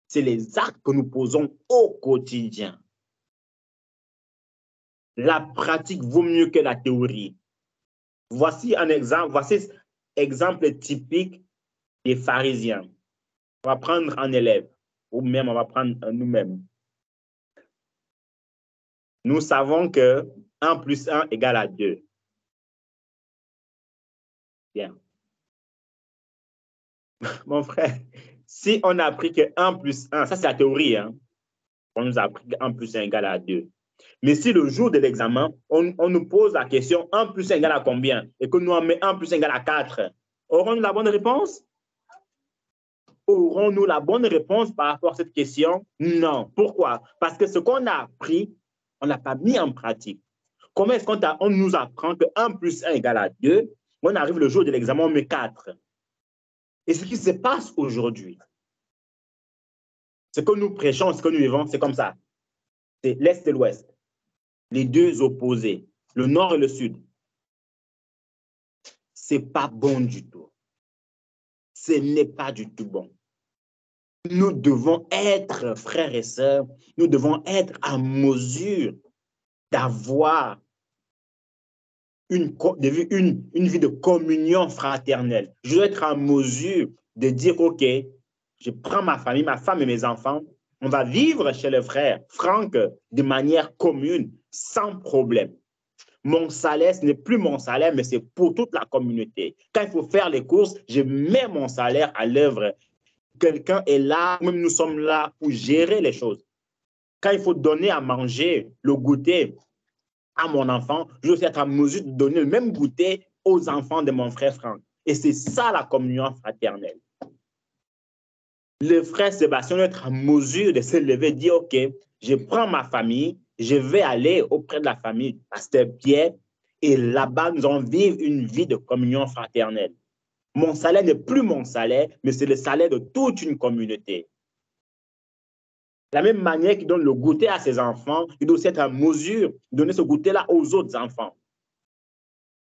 c'est les actes que nous posons au quotidien. La pratique vaut mieux que la théorie. Voici un exemple typique des pharisiens. On va prendre un élève, ou même on va prendre nous-mêmes. Nous savons que 1 plus 1 égale à 2. Bien. Mon frère, si on a appris que 1 plus 1, ça c'est la théorie, hein? On nous a appris que 1 plus 1 égale à 2. Mais si le jour de l'examen, on nous pose la question 1 plus 1 égale à combien? Et que nous en met 1 plus 1 égale à 4, aurons-nous la bonne réponse? Aurons-nous la bonne réponse par rapport à cette question? Non. Pourquoi? Parce que ce qu'on a appris, on ne l'a pas mis en pratique. Comment est-ce qu'on nous apprend que 1 plus 1 égale à 2? On arrive le jour de l'examen, on met 4. Et ce qui se passe aujourd'hui, ce que nous prêchons, ce que nous vivons, c'est comme ça. C'est l'Est et l'Ouest. Les deux opposés, le Nord et le Sud. Ce n'est pas bon du tout. Ce n'est pas du tout bon. Nous devons être, frères et sœurs, nous devons être en mesure d'avoir une vie de communion fraternelle. Je dois être en mesure de dire, OK, je prends ma famille, ma femme et mes enfants, on va vivre chez le frère Franck de manière commune, sans problème. Mon salaire, ce n'est plus mon salaire, mais c'est pour toute la communauté. Quand il faut faire les courses, je mets mon salaire à l'œuvre. Quelqu'un est là, même nous sommes là pour gérer les choses. Quand il faut donner à manger, le goûter à mon enfant, je dois être en mesure de donner le même goûter aux enfants de mon frère Franck. Et c'est ça la communion fraternelle. Le frère Sébastien doit être en mesure de se lever et dire, OK, je prends ma famille, je vais aller auprès de la famille Pasteur Pierre, et là-bas, nous allons vivre une vie de communion fraternelle. Mon salaire n'est plus mon salaire, mais c'est le salaire de toute une communauté. De la même manière qu'il donne le goûter à ses enfants, il doit aussi être en mesure de donner ce goûter-là aux autres enfants.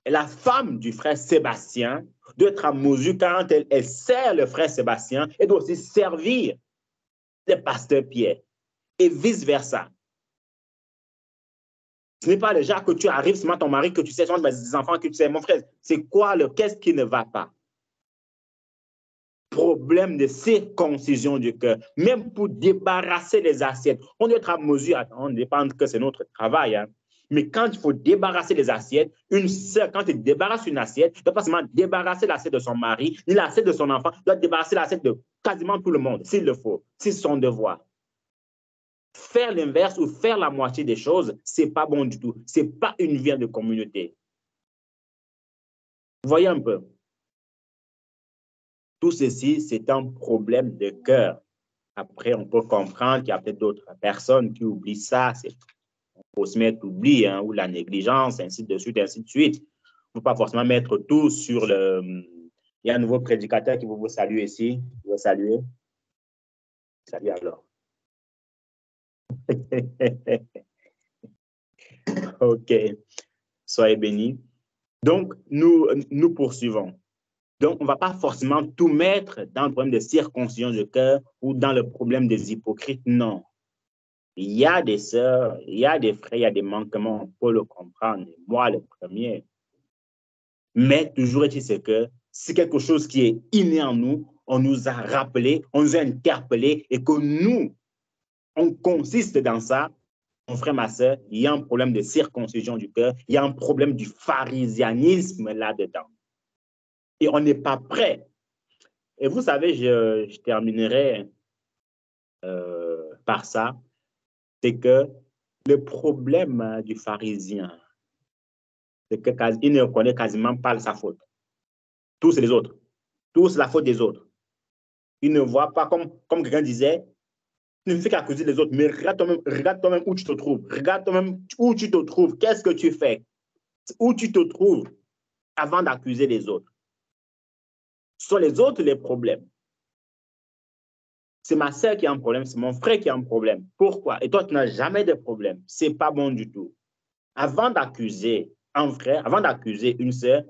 Et la femme du frère Sébastien doit être en mesure, quand elle sert le frère Sébastien, elle doit aussi servir le pasteur Pierre et vice-versa. Ce n'est pas déjà que tu arrives, c'est ton mari que tu sais, des enfants que tu sais, mon frère, c'est quoi qu'est-ce qui ne va pas? Problème de circoncision du cœur, même pour débarrasser les assiettes. On doit être en mesure, on dépend que c'est notre travail, hein. Mais quand il faut débarrasser les assiettes, une sœur, quand elle débarrasse une assiette, elle ne doit pas seulement débarrasser l'assiette de son mari, ni l'assiette de son enfant, elle doit débarrasser l'assiette de quasiment tout le monde, s'il le faut, c'est son devoir. Faire l'inverse ou faire la moitié des choses, ce n'est pas bon du tout. Ce n'est pas une vie de communauté. Vous voyez un peu? Tout ceci, c'est un problème de cœur. Après, on peut comprendre qu'il y a peut-être d'autres personnes qui oublient ça. On peut se mettre l'oubli, hein, ou la négligence, ainsi de suite, ainsi de suite. Il ne faut pas forcément mettre tout sur le... Il y a un nouveau prédicateur qui veut vous saluer ici. Je veux saluer. Salut alors. OK. Soyez bénis. Donc, nous poursuivons. Donc, on ne va pas forcément tout mettre dans le problème de circoncision de cœur ou dans le problème des hypocrites, non. Il y a des sœurs, il y a des frères, il y a des manquements, on peut le comprendre. Moi, le premier. Mais toujours est-il c'est que c'est quelque chose qui est inné en nous, on nous a rappelé, on nous a interpellé et que nous, on consiste dans ça. Mon frère, ma soeur, il y a un problème de circoncision du cœur, il y a un problème du pharisianisme là-dedans. Et on n'est pas prêt. Et vous savez, je terminerai par ça, c'est que le problème du pharisien, c'est qu'il ne reconnaît quasiment pas sa faute. Tous c'est les autres. Tous c'est la faute des autres. Il ne voit pas, comme quelqu'un disait, tu ne fais qu'accuser les autres, mais regarde toi-même où tu te trouves. Regarde toi-même où tu te trouves. Qu'est-ce que tu fais? Où tu te trouves avant d'accuser les autres. Ce sont les autres les problèmes. C'est ma soeur qui a un problème, c'est mon frère qui a un problème. Pourquoi? Et toi, tu n'as jamais de problème. Ce n'est pas bon du tout. Avant d'accuser un frère, avant d'accuser une soeur,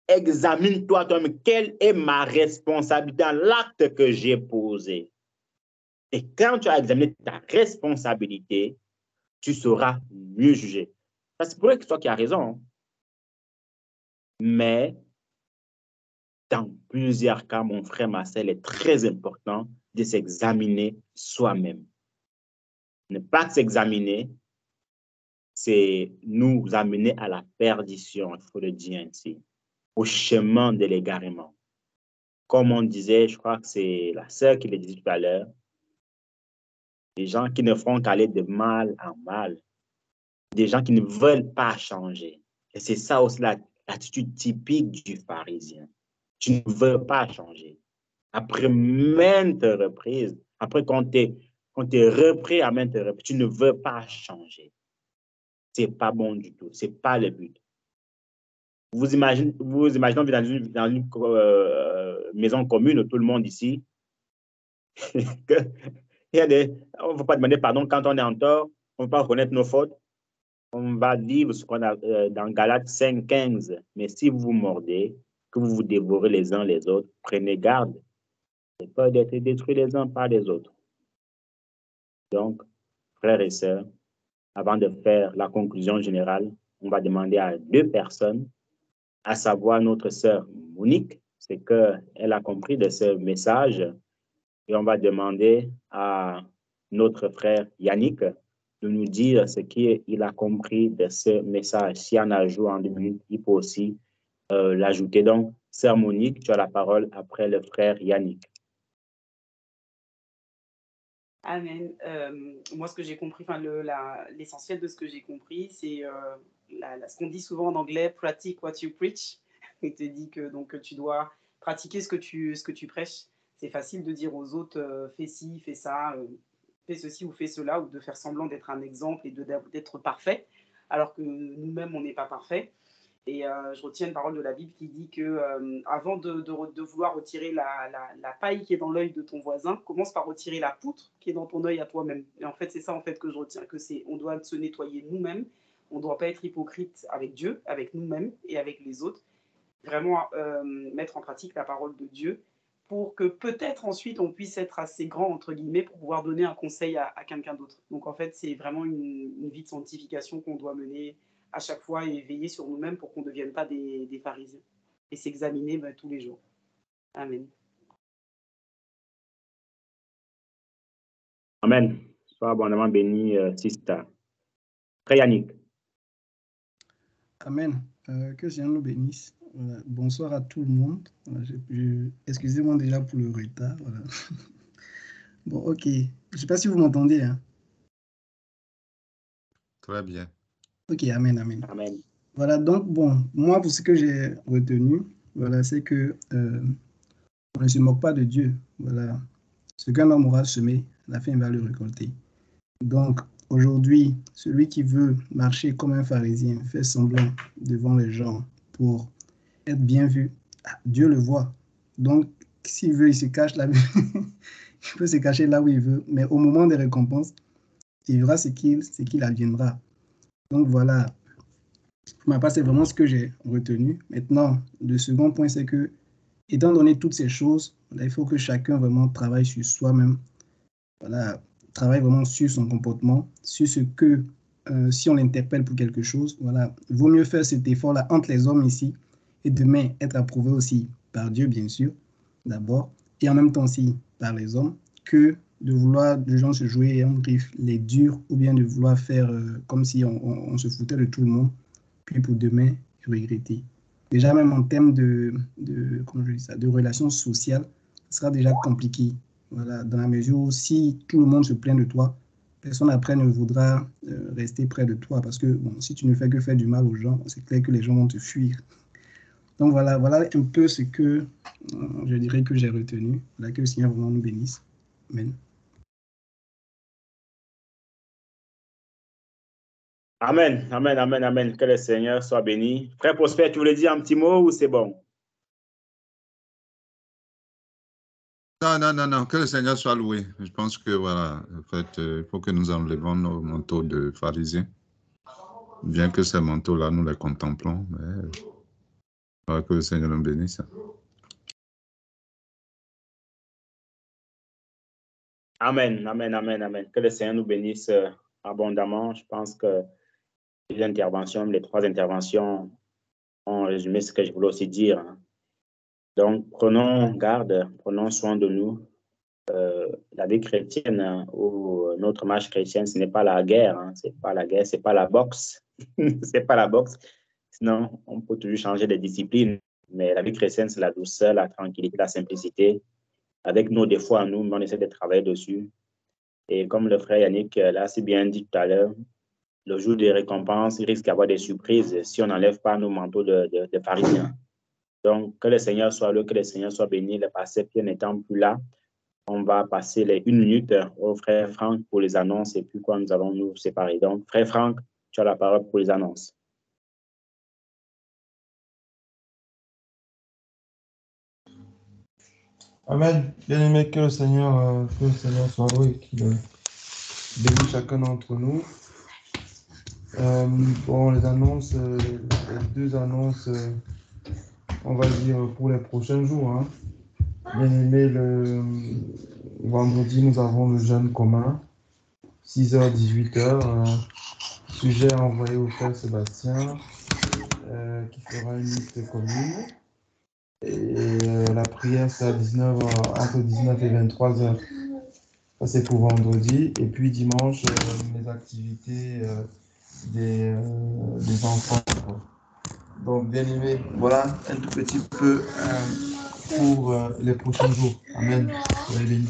examine-toi toi-même. Quelle est ma responsabilité dans l'acte que j'ai posé? Et quand tu as examiné ta responsabilité, tu seras mieux jugé. C'est pour que c'est toi qui as raison. Mais dans plusieurs cas, mon frère Marcel, est très important de s'examiner soi-même. Ne pas s'examiner, c'est nous amener à la perdition, il faut le dire ainsi, au chemin de l'égarement. Comme on disait, je crois que c'est la sœur qui le disait tout à l'heure, des gens qui ne font qu'aller de mal en mal, des gens qui ne veulent pas changer. Et c'est ça aussi l'attitude typique du pharisien. Tu ne veux pas changer. Après maintes reprises, après qu'on t'ait repris à maintes reprises, tu ne veux pas changer. Ce n'est pas bon du tout. Ce n'est pas le but. Vous imaginez dans une maison commune, tout le monde ici, on ne va pas demander pardon quand on est en tort, on ne va pas reconnaître nos fautes. On va vivre ce qu'on a dans Galates 5, 15. Mais si vous vous mordez, que vous vous dévorez les uns les autres, prenez garde. C'est pas d'être détruits les uns par les autres. Donc, frères et sœurs, avant de faire la conclusion générale, on va demander à deux personnes, à savoir notre sœur Monique, c'est qu'elle a compris de ce message, et on va demander à notre frère Yannick de nous dire ce qu'il a compris de ce message. Si on ajoute en 2 minutes, il peut aussi l'ajouter. Donc, sœur Monique, tu as la parole après le frère Yannick. Amen. Moi, ce que j'ai compris, l'essentiel de ce que j'ai compris, c'est ce qu'on dit souvent en anglais, practice what you preach. Il te dit que donc tu dois pratiquer ce que tu prêches. C'est facile de dire aux autres fais ci, fais ça, fais ceci ou fais cela, ou de faire semblant d'être un exemple et d'être parfait, alors que nous-mêmes on n'est pas parfait. Et je retiens une parole de la Bible qui dit que avant de vouloir retirer la paille qui est dans l'œil de ton voisin, commence par retirer la poutre qui est dans ton œil à toi-même. Et en fait, c'est ça en fait que je retiens, que on doit se nettoyer nous-mêmes. On ne doit pas être hypocrite avec Dieu, avec nous-mêmes et avec les autres. Vraiment mettre en pratique la parole de Dieu pour que peut-être ensuite on puisse être assez grand, entre guillemets, pour pouvoir donner un conseil à quelqu'un d'autre. Donc en fait, c'est vraiment une vie de sanctification qu'on doit mener à chaque fois et veiller sur nous-mêmes pour qu'on ne devienne pas des pharisiens et s'examiner tous les jours. Amen. Amen. Sois abondamment béni, Sista. Frère Yannick. Amen. Que Seigneur nous bénisse. Voilà. Bonsoir à tout le monde. Voilà, excusez-moi déjà pour le retard. Voilà. Bon, ok. Je ne sais pas si vous m'entendez. Hein. Très bien. Ok, amen, amen. Amen. Voilà, donc, bon, moi, pour ce que j'ai retenu, voilà, c'est que on ne se moque pas de Dieu. Voilà. Ce qu'un homme aura semé, la fin, il va le récolter. Donc, aujourd'hui, celui qui veut marcher comme un pharisien, fait semblant devant les gens pour être bien vu, Dieu le voit. Donc, s'il veut, il se cache là. Il peut se cacher là où il veut, mais au moment des récompenses, il y aura ce qu'il adviendra. Donc, voilà. Pour ma part, c'est vraiment ce que j'ai retenu. Maintenant, le second point, c'est que, étant donné toutes ces choses, là, il faut que chacun vraiment travaille sur soi-même. Voilà. travaille vraiment sur son comportement, sur ce que, si on l'interpelle pour quelque chose, voilà, vaut mieux faire cet effort-là entre les hommes ici et demain être approuvé aussi par Dieu, bien sûr, d'abord, et en même temps aussi par les hommes, que de vouloir, de gens se jouer en griffe les durs, ou bien de vouloir faire comme si on se foutait de tout le monde, puis pour demain regretter. Déjà, même en termes comment je dis ça, de relations sociales, ce sera déjà compliqué. Voilà, dans la mesure où si tout le monde se plaint de toi, personne après ne voudra rester près de toi parce que bon, si tu ne fais que faire du mal aux gens, c'est clair que les gens vont te fuir. Donc voilà un peu ce que je dirais que j'ai retenu. Voilà, que le Seigneur vraiment nous bénisse. Amen. Amen, amen, amen, amen. Que le Seigneur soit béni. Frère Prosper, tu voulais dire un petit mot ou c'est bon? Non, que le Seigneur soit loué. Je pense que voilà, en fait, il faut que nous enlevons nos manteaux de pharisiens. Bien que ces manteaux-là, nous les contemplons, mais voilà, que le Seigneur nous bénisse. Amen, amen, amen, amen. Que le Seigneur nous bénisse abondamment. Je pense que les trois interventions ont résumé ce que je voulais aussi dire. Donc, prenons garde, prenons soin de nous. La vie chrétienne ou notre marche chrétienne, ce n'est pas la guerre, c'est pas la guerre, c'est pas la boxe, c'est pas la boxe. Sinon, on peut toujours changer de discipline. Mais la vie chrétienne, c'est la douceur, la tranquillité, la simplicité. Avec nos défauts à nous, on essaie de travailler dessus. Et comme le frère Yannick l'a si bien dit tout à l'heure, le jour des récompenses, il risque d'y avoir des surprises si on n'enlève pas nos manteaux de pharisiens. Donc, que le Seigneur soit là, que le Seigneur soit béni. Le pasteur Pierre n'étant plus là, on va passer les 1 minute au frère Franck pour les annonces et puis quoi, nous allons nous séparer. Donc, frère Franck, tu as la parole pour les annonces. Amen. Bien-aimé, que le Seigneur soit loué, qu'il bénisse chacun d'entre nous. Bon, les annonces, les deux annonces, on va dire pour les prochains jours. Bien-aimé, le vendredi, nous avons le jeûne commun, 6h, 18h. Sujet envoyé au frère Sébastien, qui fera une liste commune. Et la prière, c'est à entre 19 et 23h. Ça, c'est pour vendredi. Et puis dimanche, les activités des enfants. Donc, bien aimé, voilà un tout petit peu pour les prochains jours. Amen. Soyez bénis.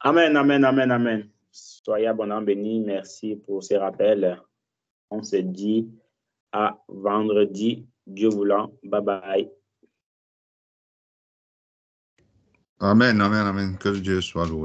Amen, amen, amen, amen. Soyez abondamment bénis. Merci pour ces rappels. On se dit à vendredi, Dieu voulant. Bye bye. Amen, amen, amen. Que Dieu soit loué.